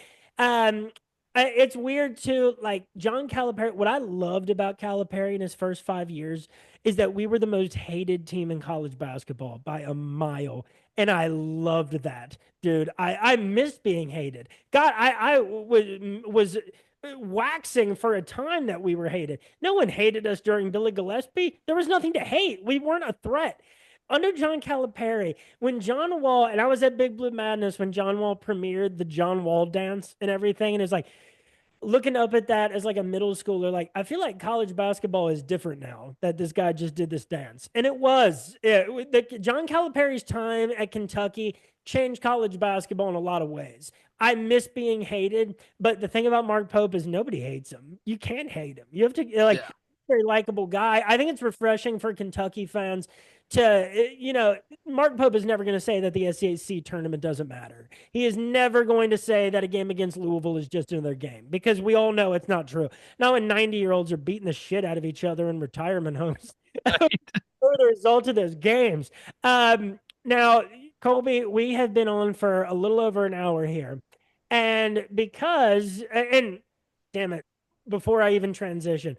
Speaker 1: It's weird too, John Calipari. What I loved about Calipari in his first 5 years is that we were the most hated team in college basketball by a mile. And I loved that, dude. I missed being hated. God, I was waxing for a time that we were hated. No one hated us during Billy Gillespie. There was nothing to hate. We weren't a threat. Under John Calipari, when John Wall, and I was at Big Blue Madness when John Wall premiered the John Wall dance and everything, and it's like, looking up at that as like a middle schooler, like I feel like college basketball is different now that this guy just did this dance. And it was John Calipari's time at Kentucky changed college basketball in a lot of ways. I miss being hated, but the thing about Mark Pope is nobody hates him. You can't hate him. You have to very likable guy. I think it's refreshing for Kentucky fans to, Mark Pope is never going to say that the SEC tournament doesn't matter. He is never going to say that a game against Louisville is just another game, because we all know it's not true. Now, when 90-year-olds are beating the shit out of each other in retirement homes, for the result of those games. Now, Colby, we have been on for a little over an hour here. And damn it, before I even transition,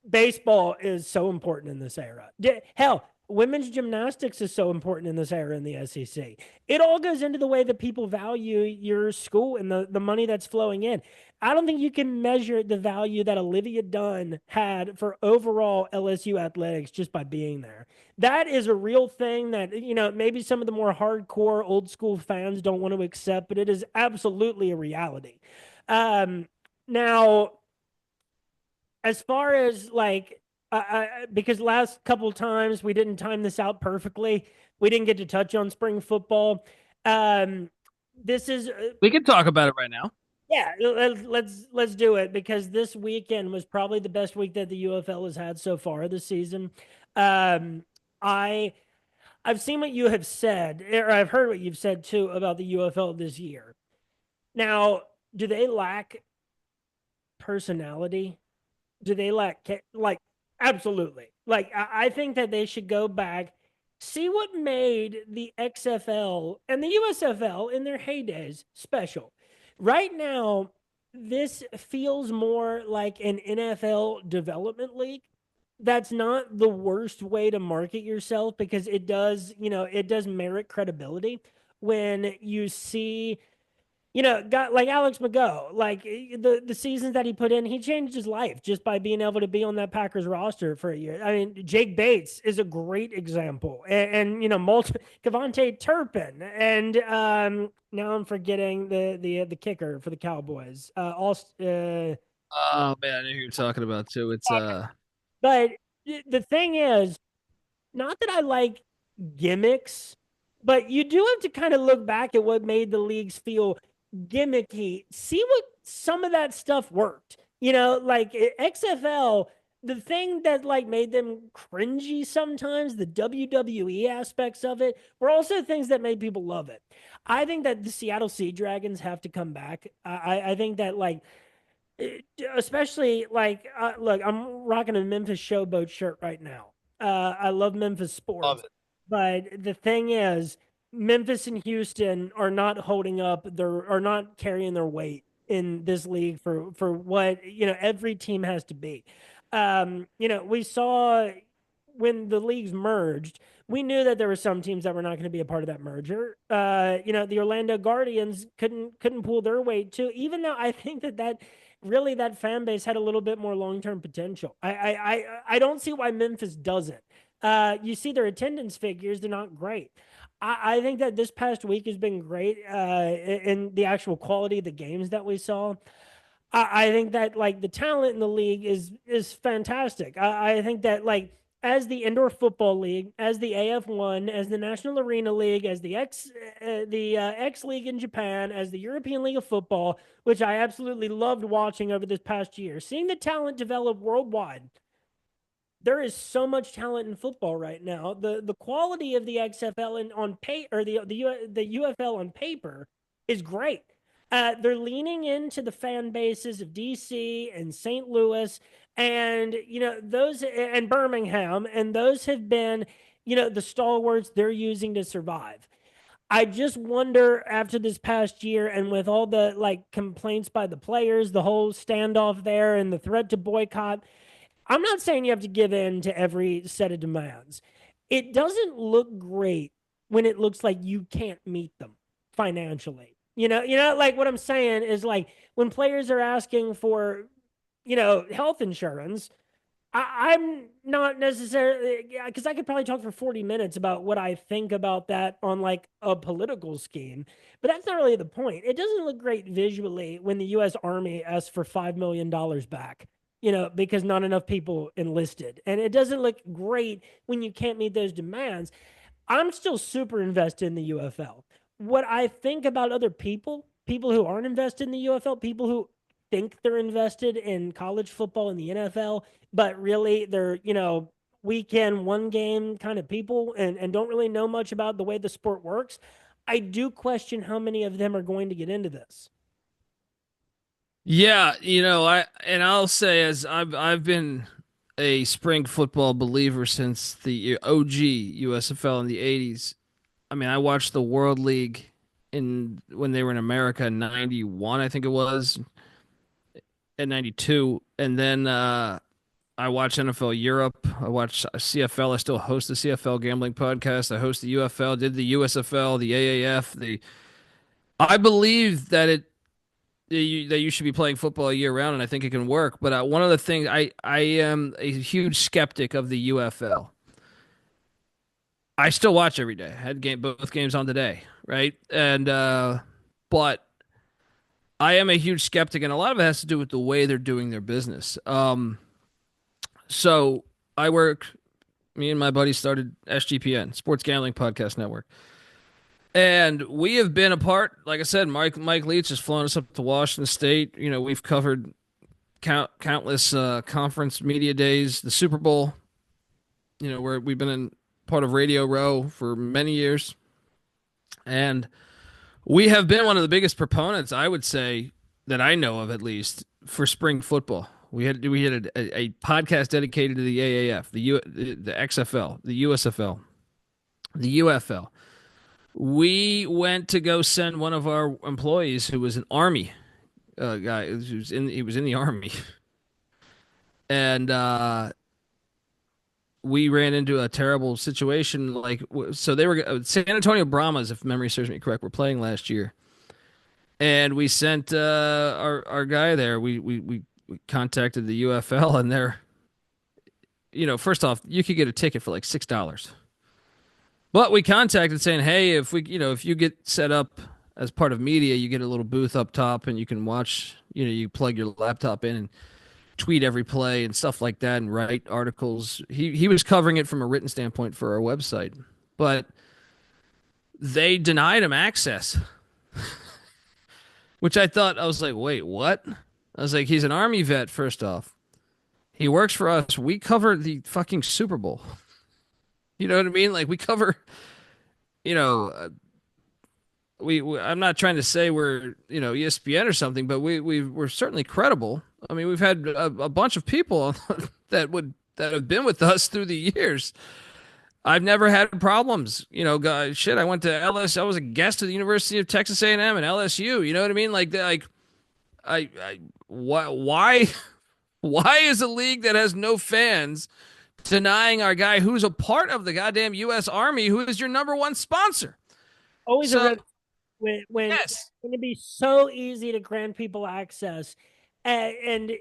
Speaker 1: baseball is so important in this era. Hell, women's gymnastics is so important in this era in the SEC. It all goes into the way that people value your school and the money that's flowing in. I don't think you can measure the value that Olivia Dunn had for overall LSU athletics just by being there. That is a real thing that, maybe some of the more hardcore old school fans don't want to accept, but it is absolutely a reality. Now, as far as because last couple of times we didn't time this out perfectly, we didn't get to touch on spring football. This is
Speaker 3: we can talk about it right now.
Speaker 1: Yeah, let's do it, because this weekend was probably the best week that the UFL has had so far this season. I've seen what you have said, or I've heard what you've said too about the UFL this year. Now, do they lack personality? Do they lack absolutely? I think that they should go back, see what made the XFL and the USFL in their heydays special. Right now, this feels more like an NFL development league. That's not the worst way to market yourself, because it does merit credibility when you see, got like Alex McGough, like the seasons that he put in, he changed his life just by being able to be on that Packers roster for a year. I mean, Jake Bates is a great example, and Kevontae Turpin, and now I'm forgetting the kicker for the Cowboys.
Speaker 3: Oh man, I know who you're talking about too. It's
Speaker 1: But the thing is, not that I like gimmicks, but you do have to kind of look back at what made the leagues feel gimmicky, see what some of that stuff worked. Like XFL, the thing that made them cringy sometimes, the WWE aspects of it, were also things that made people love it. I think that the Seattle Sea Dragons have to come back. I think that especially look, I'm rocking a Memphis Showboat shirt right now. I love Memphis sports.
Speaker 3: Love it.
Speaker 1: But the thing is, Memphis and Houston are not holding up, are not carrying their weight in this league for what every team has to be. We saw when the leagues merged, we knew that there were some teams that were not going to be a part of that merger. The Orlando Guardians couldn't pull their weight too, even though I think that really that fan base had a little bit more long-term potential. I don't see why Memphis doesn't. You see their attendance figures, they're not great. I think that this past week has been great in the actual quality of the games that we saw. I think that the talent in the league is fantastic. I think that as the indoor football league, as the AF1, as the National Arena League, as the X League in Japan, as the European League of Football, which I absolutely loved watching over this past year, seeing the talent develop worldwide. There is so much talent in football right now. The quality of the XFL on paper, or the UFL on paper, is great. They're leaning into the fan bases of DC and St. Louis, and those, and Birmingham, and those have been the stalwarts they're using to survive. I just wonder, after this past year, and with all the complaints by the players, the whole standoff there, and the threat to boycott, I'm not saying you have to give in to every set of demands. It doesn't look great when it looks like you can't meet them financially. Like what I'm saying is like when players are asking for, health insurance, I'm not necessarily, because I could probably talk for 40 minutes about what I think about that on like a political scheme, but that's not really the point. It doesn't look great visually when the U.S. Army asks for $5 million back, because not enough people enlisted. And it doesn't look great when you can't meet those demands. I'm still super invested in the UFL. What I think about other people who aren't invested in the UFL, people who think they're invested in college football and the NFL, but really they're, weekend one game kind of people and don't really know much about the way the sport works. I do question how many of them are going to get into this.
Speaker 3: Yeah, I'll say as I've been a spring football believer since the OG USFL in the 80s. I mean, I watched the World League when they were in America in 91, I think it was, and 92. And then I watched NFL Europe. I watched CFL. I still host the CFL Gambling Podcast. I host the UFL, did the USFL, the AAF. I believe that you should be playing football year round, and I think it can work. But one of the things I am a huge skeptic of the UFL. I still watch every day. I had both games on today, right? And but I am a huge skeptic, and a lot of it has to do with the way they're doing their business. So me and my buddy started SGPN, Sports Gambling Podcast Network. And we have been a part, like I said, Mike Leach has flown us up to Washington State. We've covered countless conference media days, the Super Bowl, where we've been in part of Radio Row for many years. And we have been one of the biggest proponents, I would say, that I know of at least, for spring football. We had a podcast dedicated to the AAF, the XFL, the USFL, the UFL. We went to go send one of our employees who was an Army guy. He was in the Army, and we ran into a terrible situation. So they were San Antonio Brahmas, if memory serves me correct, were playing last year, and we sent our guy there. We contacted the UFL, and they're, first off, you could get a ticket for like $6. But we contacted saying, hey, if you get set up as part of media, you get a little booth up top and you can watch, you plug your laptop in and tweet every play and stuff like that and write articles. He was covering it from a written standpoint for our website, but they denied him access, which I was like, wait, what? I was like, he's an Army vet, first off. He works for us. We cover the fucking Super Bowl. You know what I mean? Like, we cover, I'm not trying to say we're, ESPN or something, but we're certainly credible. I mean, we've had a bunch of people that have been with us through the years. I've never had problems. I went to LSU. I was a guest at the University of Texas A&M and LSU. You know what I mean? Why is a league that has no fans denying our guy who's a part of the goddamn U.S. Army, who is your number one sponsor?
Speaker 1: Always when yes. It's going to be so easy to grant people access. And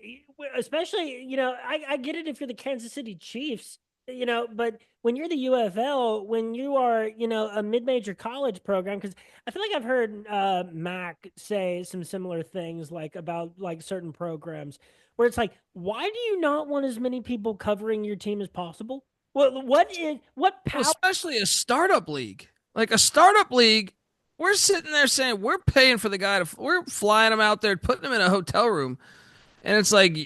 Speaker 1: especially, I get it if you're the Kansas City Chiefs, but when you're the UFL, when you are, a mid-major college program, because I feel like I've heard Mac say some similar things about certain programs where it's like, why do you not want as many people covering your team as possible? What power?
Speaker 3: Especially a startup league. Like a startup league, we're sitting there saying we're paying for the guy we're flying him out there, putting him in a hotel room, and it's like,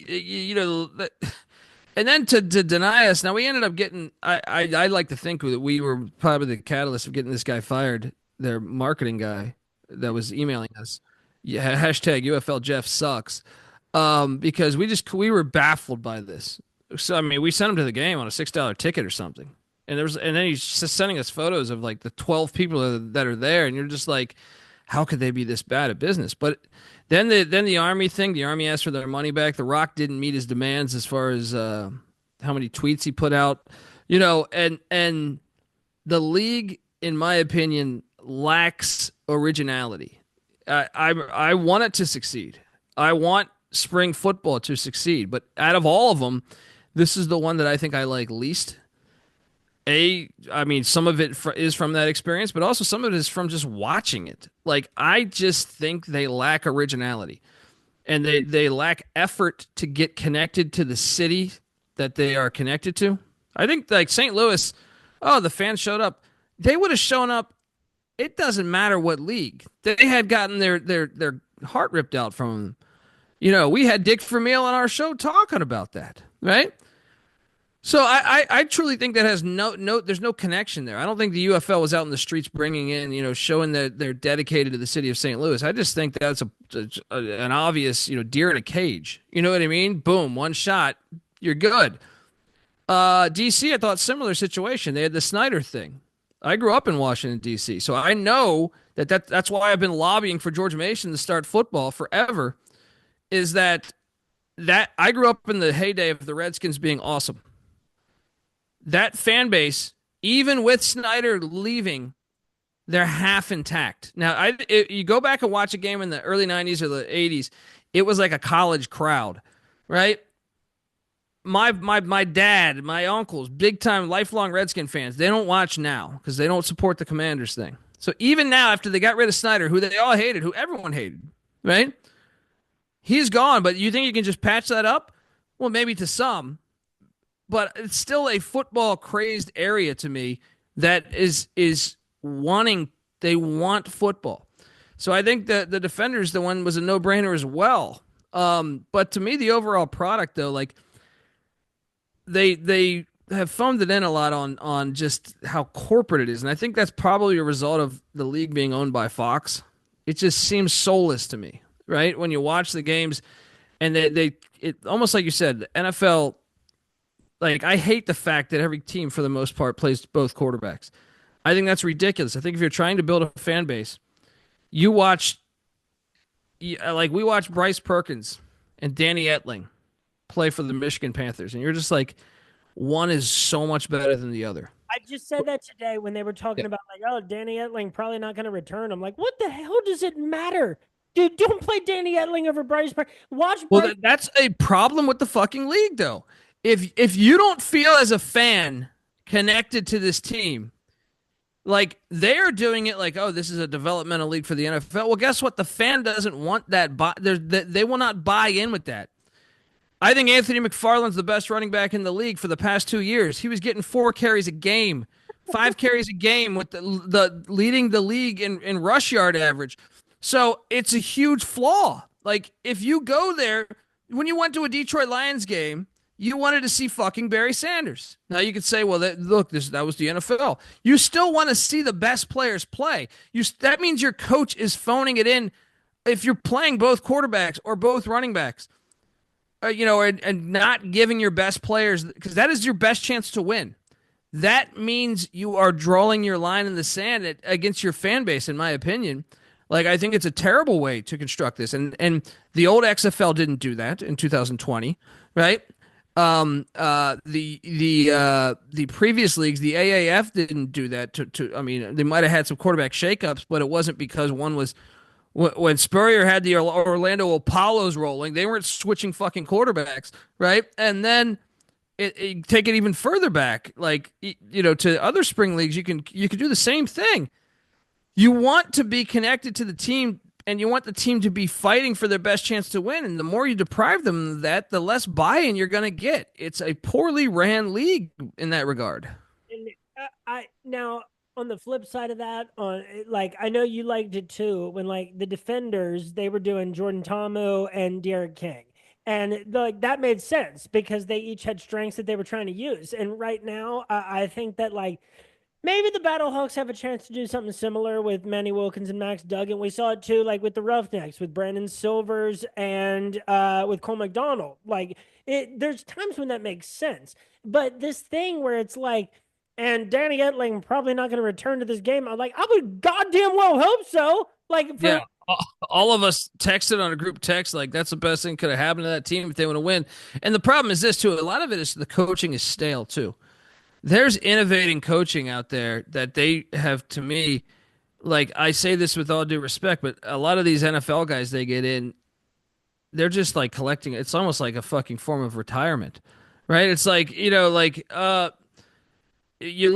Speaker 3: and then to deny us. Now we ended up getting. I like to think that we were probably the catalyst of getting this guy fired. Their marketing guy that was emailing us. Yeah, hashtag UFL Jeff sucks. Because we were baffled by this. So I mean, we sent him to the game on a $6 ticket or something, and then he's just sending us photos of like the 12 people that are there, and you're just like, how could they be this bad at business? But then the Army thing, the Army asked for their money back. The Rock didn't meet his demands as far as how many tweets he put out, and the league in my opinion, lacks originality. I want it to succeed. I want spring football to succeed, but out of all of them, this is the one that I think I like least. I mean, some of it is from that experience, but also some of it is from just watching it. Like, I just think they lack originality, and they lack effort to get connected to the city that they are connected to. I think, like, St. Louis, oh, the fans showed up. They would have shown up. It doesn't matter what league. They had gotten their heart ripped out from them. You know, we had Dick Vermeil on our show talking about that, right? So I truly think that has there's no connection there. I don't think the UFL was out in the streets bringing in, you know, showing that they're dedicated to the city of St. Louis. I just think that's an obvious, you know, deer in a cage. You know what I mean? Boom, one shot, you're good. DC, I thought similar situation. They had the Snyder thing. I grew up in Washington, D.C., so I know that's why I've been lobbying for George Mason to start football forever, is that I grew up in the heyday of the Redskins being awesome. That fan base, even with Snyder leaving, they're half intact. Now, you go back and watch a game in the early 90s or the 80s, it was like a college crowd, right? My dad, my uncles, big-time, lifelong Redskin fans, they don't watch now because they don't support the Commanders thing. So even now, after they got rid of Snyder, who they all hated, who everyone hated, right? He's gone, but you think you can just patch that up? Well, maybe to some. But it's still a football-crazed area to me that is wanting – they want football. So I think that the Defenders, the one was a no-brainer as well. But to me, the overall product, though, like they have phoned it in a lot on just how corporate it is. And I think that's probably a result of the league being owned by Fox. It just seems soulless to me, right? When you watch the games and it almost like you said, the NFL – like, I hate the fact that every team, for the most part, plays both quarterbacks. I think that's ridiculous. I think if you're trying to build a fan base, we watched Bryce Perkins and Danny Etling play for the Michigan Panthers, and you're just like, one is so much better than the other.
Speaker 1: I just said that today when they were talking about, like, oh, Danny Etling probably not going to return. I'm like, what the hell does it matter? Dude, don't play Danny Etling over Bryce Perkins.
Speaker 3: Well, that's a problem with the fucking league, though. If you don't feel as a fan connected to this team, like they're doing it like, oh, this is a developmental league for the NFL. Well, guess what? The fan doesn't want that. They will not buy in with that. I think Anthony McFarland's the best running back in the league for the past 2 years. He was getting 4 carries a game, 5 carries a game with the leading the league in rush yard average. So it's a huge flaw. Like if you go there, when you went to a Detroit Lions game, you wanted to see fucking Barry Sanders. Now you could say, well, that was the NFL. You still want to see the best players play. That means your coach is phoning it in if you're playing both quarterbacks or both running backs, and not giving your best players, because that is your best chance to win. That means you are drawing your line in the sand against your fan base, in my opinion. Like, I think it's a terrible way to construct this. And the old XFL didn't do that in 2020, right? The previous leagues, the AAF didn't do that. I mean, they might have had some quarterback shakeups, but it wasn't because one was when Spurrier had the Orlando Apollos rolling. They weren't switching fucking quarterbacks, right? And then take it even further back, like to other spring leagues, you can do the same thing. You want to be connected to the team. And you want the team to be fighting for their best chance to win. And the more you deprive them of that, the less buy-in you're going to get. It's a poorly ran league in that regard.
Speaker 1: And now, on the flip side of that, I know you liked it too, when like the Defenders, they were doing Jordan Ta'amu and Derek King. And that made sense because they each had strengths that they were trying to use. And right now, I think that maybe the Battlehawks have a chance to do something similar with Manny Wilkins and Max Duggan. We saw it too, like with the Roughnecks, with Brandon Silvers and with Cole McDonald. There's times when that makes sense. But this thing where it's like, and Danny Etling probably not going to return to this game. I'm like, I would goddamn well hope so.
Speaker 3: Yeah, all of us texted on a group text, like that's the best thing could have happened to that team if they want to win. And the problem is this too. A lot of it is the coaching is stale too. there's innovating coaching out there that they have, to me, like I say this with all due respect, but a lot of these NFL guys they get in, they're just like collecting. It's almost like a fucking form of retirement, right? It's like, you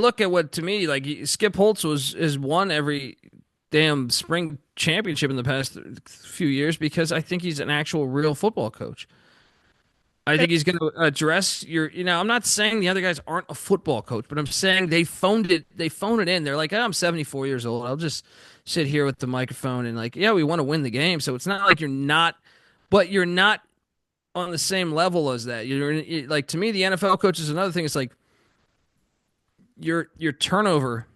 Speaker 3: look at what to me like Skip Holtz has won every damn spring championship in the past few years because I think he's an actual real football coach. I think he's going to address I'm not saying the other guys aren't a football coach, but I'm saying they phoned it in. They're like, oh, I'm 74 years old. I'll just sit here with the microphone and like, yeah, we want to win the game. So it's not like you're not on the same level as that. Like, to me, the NFL coach is another thing. It's like your turnover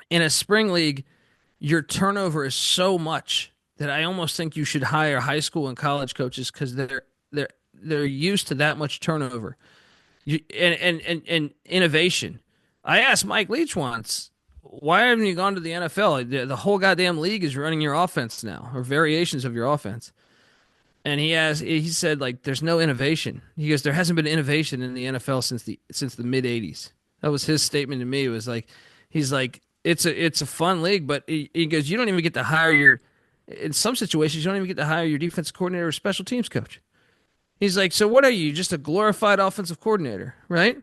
Speaker 3: in a spring league, your turnover is so much that I almost think you should hire high school and college coaches because they're used to that much turnover. And innovation. I asked Mike Leach once, why haven't you gone to the NFL? The whole goddamn league is running your offense now, or variations of your offense. And he said, like, there's no innovation. He goes, there hasn't been innovation in the NFL since the mid '80s. That was his statement to me. It was like, he's like, it's a fun league, but he goes, you don't even get to hire in some situations, you don't even get to hire your defensive coordinator or special teams coach. He's like, so what are you, just a glorified offensive coordinator, right?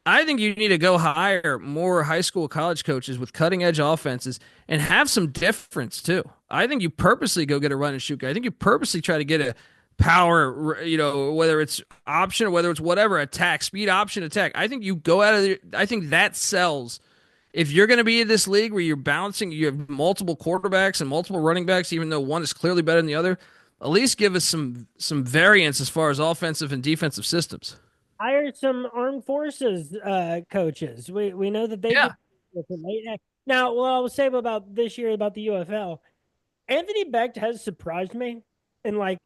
Speaker 3: I think you need to go hire more high school, college coaches with cutting edge offenses and have some difference too. I think you purposely go get a run and shoot guy. I think you purposely try to get a power, whether it's option or whether it's whatever, attack, speed, option, attack. I think you go out of there. I think that sells. If you're going to be in this league where you're balancing, you have multiple quarterbacks and multiple running backs, even though one is clearly better than the other, at least give us some variance as far as offensive and defensive systems.
Speaker 1: Hire some armed forces coaches. We know that they
Speaker 3: Yeah.
Speaker 1: do late. Now, what I will say about this year about the UFL, Anthony Becht has surprised me, and like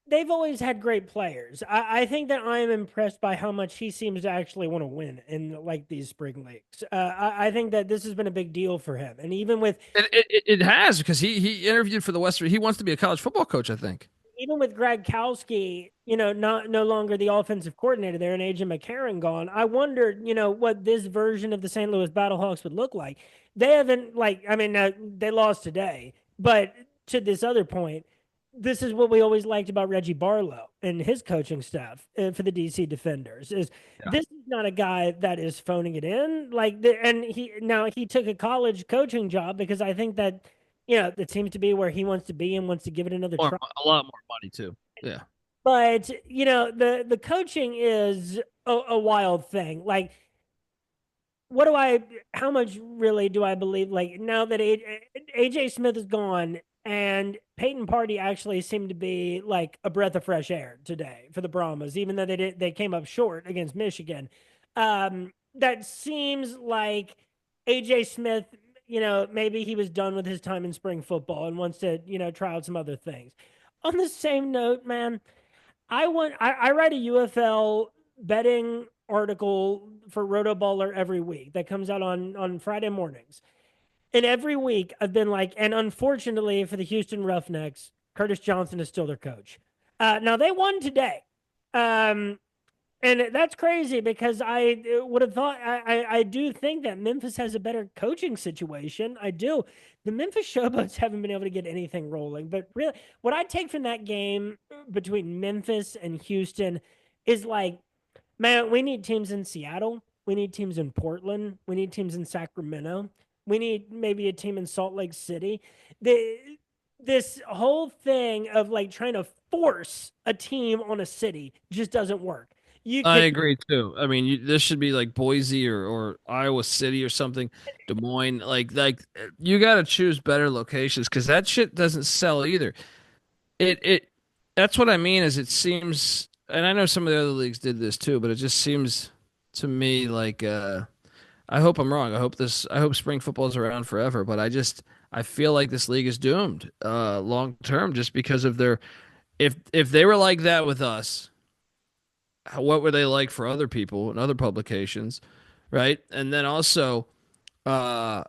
Speaker 1: they've always had great players. I think that I am impressed by how much he seems to actually want to win in like these spring leagues. I think that this has been a big deal for him, and even with
Speaker 3: it has, because he interviewed for the Western. He wants to be a college football coach, I think.
Speaker 1: Even with Greg Kowski, no longer the offensive coordinator there and AJ McCarron gone, I wondered, what this version of the St. Louis Battlehawks would look like. They haven't they lost today, but to this other point, this is what we always liked about Reggie Barlow and his coaching staff for the DC Defenders This is not a guy that is phoning it in and he took a college coaching job because I think that it seems to be where he wants to be and wants to give it another try.
Speaker 3: A lot more money too. Yeah.
Speaker 1: But, the coaching is a wild thing. Like, how much really do I believe, like, now that AJ Smith is gone and Peyton Party actually seemed to be like a breath of fresh air today for the Brahmas, even though they came up short against Michigan. That seems like AJ Smith, maybe he was done with his time in spring football and wants to, try out some other things. On the same note, man, I write a UFL betting article for RotoBaller every week that comes out on Friday mornings. And every week I've been like, and unfortunately for the Houston Roughnecks, Curtis Johnson is still their coach. Now they won today. And that's crazy because I would have thought, I do think that Memphis has a better coaching situation. I do. The Memphis Showboats haven't been able to get anything rolling. But really, what I take from that game between Memphis and Houston is like, man, we need teams in Seattle. We need teams in Portland. We need teams in Sacramento. We need maybe a team in Salt Lake City. This whole thing of like trying to force a team on a city just doesn't work.
Speaker 3: I agree too. I mean, this should be like Boise or Iowa City or something, Des Moines. Like you got to choose better locations because that shit doesn't sell either. That's what I mean. Is it seems, and I know some of the other leagues did this too, but it just seems to me like I hope I'm wrong. I hope spring football is around forever, but I feel like this league is doomed long term just because of their. If they were like that with us, what were they like for other people and other publications, right? And then also, it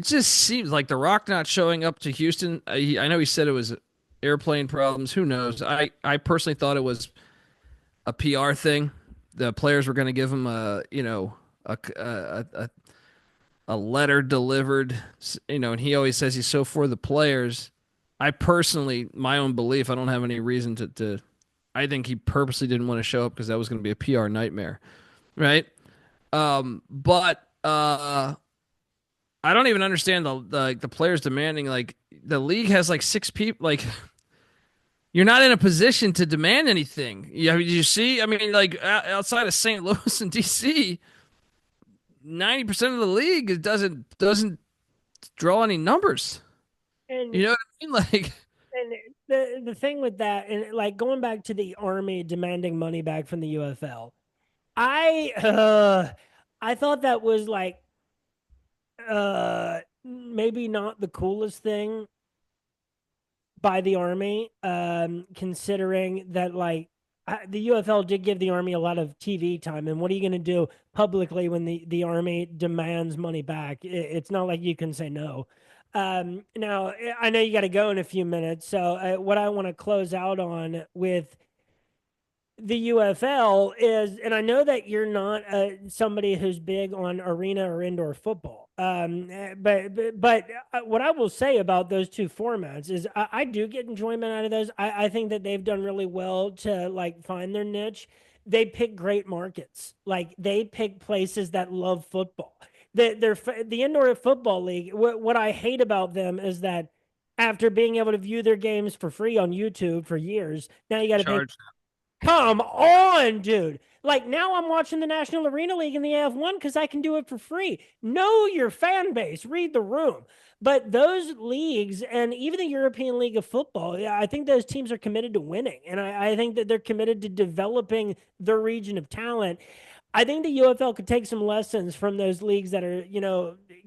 Speaker 3: just seems like The Rock not showing up to Houston. I know he said it was airplane problems. Who knows? I personally thought it was a PR thing. The players were going to give him a letter delivered, and he always says he's so for the players. I personally, my own belief, I don't have any reason to I think he purposely didn't want to show up because that was going to be a PR nightmare, right? But I don't even understand the players demanding, like, the league has like 6 people. Like, you're not in a position to demand anything. You see, I mean, like, outside of St. Louis and DC, 90% of the league doesn't draw any numbers.
Speaker 1: And
Speaker 3: You know what I mean? Like,
Speaker 1: and the thing with that, and like going back to the Army demanding money back from the UFL, I thought that was like maybe not the coolest thing by the Army, considering that like the UFL did give the Army a lot of TV time, and what are you going to do publicly when the Army demands money back? It's not like you can say no. Now I know you got to go in a few minutes, so what I want to close out on with the UFL is, and I know that you're not somebody who's big on arena or indoor football. But what I will say about those two formats is I do get enjoyment out of those. I think that they've done really well to like find their niche. They pick great markets. Like they pick places that love football. The indoor football league. What I hate about them is that after being able to view their games for free on YouTube for years, now you got to pay.
Speaker 3: charge.
Speaker 1: Come on, dude. Like now I'm watching the National Arena League in the AF1 because I can do it for free. Know your fan base, read the room. But those leagues and even the European League of Football, yeah, I think those teams are committed to winning. And I think that they're committed to developing their region of talent. I think the UFL could take some lessons from those leagues that are,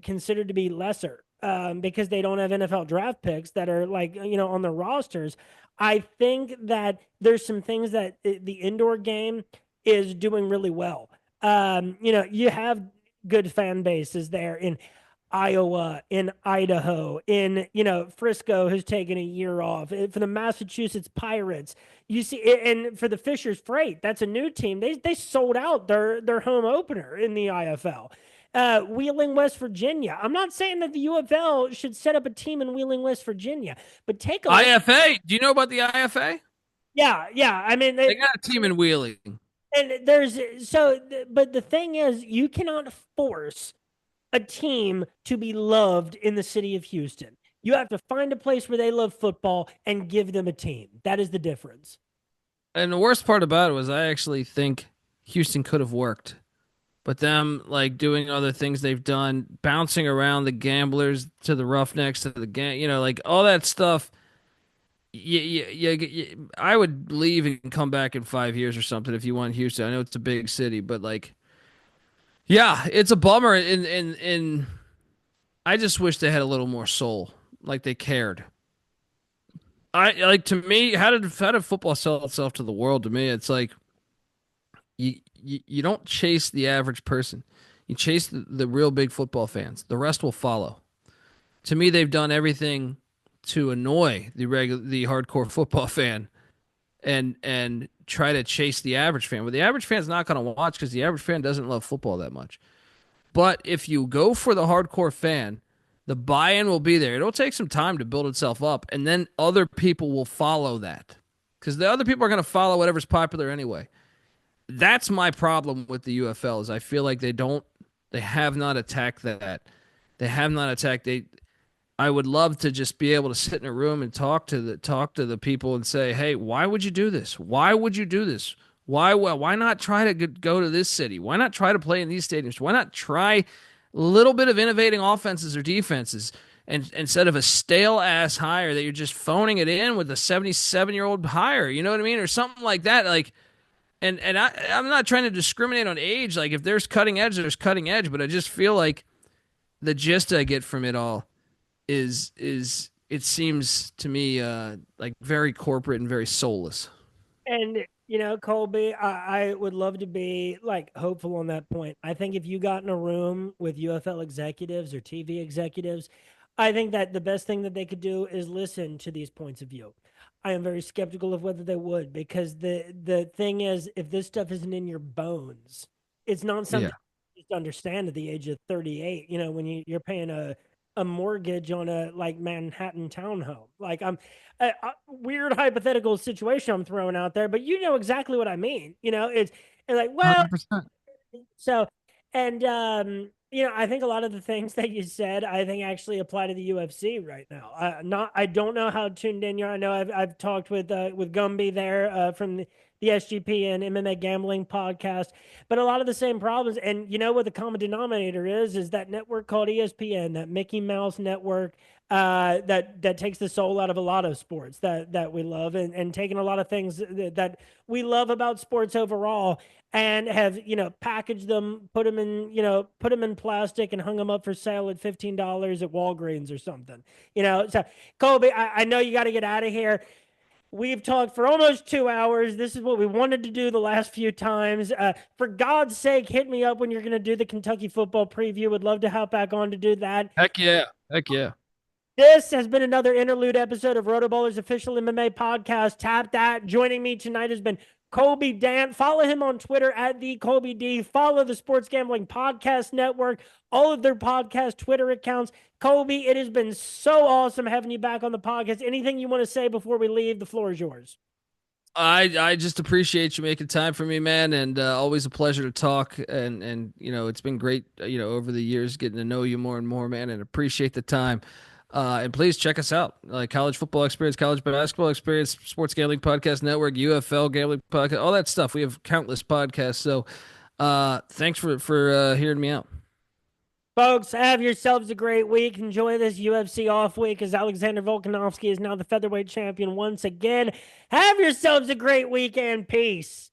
Speaker 1: considered to be lesser because they don't have NFL draft picks that are like, on their rosters. I think that there's some things that the indoor game is doing really well. You have good fan bases there in Iowa, in Idaho, in Frisco, who's taken a year off. For the Massachusetts Pirates, you see, and for the Fishers Freight, that's a new team. They sold out their home opener in the IFL. Wheeling, West Virginia. I'm not saying that the UFL should set up a team in Wheeling, West Virginia, but take a look.
Speaker 3: IFA. Do you know about the IFA?
Speaker 1: Yeah. I mean,
Speaker 3: They got a team in Wheeling.
Speaker 1: and but the thing is, you cannot force a team to be loved in the city of Houston. You have to find a place where they love football and give them a team. That is the difference.
Speaker 3: And the worst part about it was I actually think Houston could have worked. But them like doing other things they've done, bouncing around the gamblers to the Roughnecks to the like all that stuff. I would leave and come back in 5 years or something if you want Houston. I know it's a big city, but like, yeah, it's a bummer. In I just wish they had a little more soul, like they cared. To me, how did football sell itself to the world? To me, it's like you don't chase the average person. You chase the real big football fans. The rest will follow. To me, they've done everything to annoy the hardcore football fan and try to chase the average fan. But the average fan's not going to watch because the average fan doesn't love football that much. But if you go for the hardcore fan, the buy-in will be there. It'll take some time to build itself up, and then other people will follow that because the other people are going to follow whatever's popular anyway. That's my problem with the UFL is I feel like they have not attacked that. They have not attacked. I would love to just be able to sit in a room and talk to the people and say, hey, why would you do this? Why would you do this? Why not try to go to this city? Why not try to play in these stadiums? Why not try a little bit of innovating offenses or defenses and instead of a stale ass hire that you're just phoning it in with a 77-year-old hire, you know what I mean? Or something like that. Like, and I'm not trying to discriminate on age. Like if there's cutting edge, there's cutting edge, but I just feel like the gist I get from it all is it seems to me like very corporate and very soulless.
Speaker 1: And Colby, I would love to be like hopeful on that point. I think if you got in a room with UFL executives or TV executives, I think that the best thing that they could do is listen to these points of view. I am very skeptical of whether they would, because the thing is, if this stuff isn't in your bones, it's not something you just understand at the age of 38. You know, when you're paying a mortgage on a like Manhattan townhome. Like I'm a weird hypothetical situation I'm throwing out there, but you know exactly what I mean. You know, it's like, well,
Speaker 3: 100%.
Speaker 1: so, and you know, I think a lot of the things that you said, I think actually apply to the UFC right now. I don't know how tuned in you are. I know I've talked with Gumby there from the SGPN MMA Gambling Podcast, but a lot of the same problems. And you know what the common denominator is that network called ESPN, that Mickey Mouse network, that takes the soul out of a lot of sports that we love, and taking a lot of things that we love about sports overall, and have, you know, packaged them, put them in plastic and hung them up for sale at $15 at Walgreens or something. You know, so Colby, I know you got to get out of here. We've talked for almost 2 hours. This is what we wanted to do the last few times. For God's sake, hit me up when you're going to do the Kentucky football preview. Would love to hop back on to do that.
Speaker 3: Heck yeah. Heck yeah.
Speaker 1: This has been another interlude episode of RotoBallers official MMA podcast. Tap that. Joining me tonight has been Colby Dant. Follow him on Twitter at the Colby D. Follow the Sports Gambling Podcast Network, all of their podcast Twitter accounts. Colby, it has been so awesome having you back on the podcast. Anything you want to say before we leave? The floor is yours.
Speaker 3: I just appreciate you making time for me, man, and always a pleasure to talk. And you know, it's been great, you know, over the years getting to know you more and more, man, and appreciate the time. And please check us out, like College Football Experience, College Basketball Experience, Sports Gambling Podcast Network, UFL Gambling Podcast, all that stuff. We have countless podcasts. So thanks for hearing me out.
Speaker 1: Folks, have yourselves a great week. Enjoy this UFC off week, as Alexander Volkanovski is now the featherweight champion once again. Have yourselves a great weekend. Peace.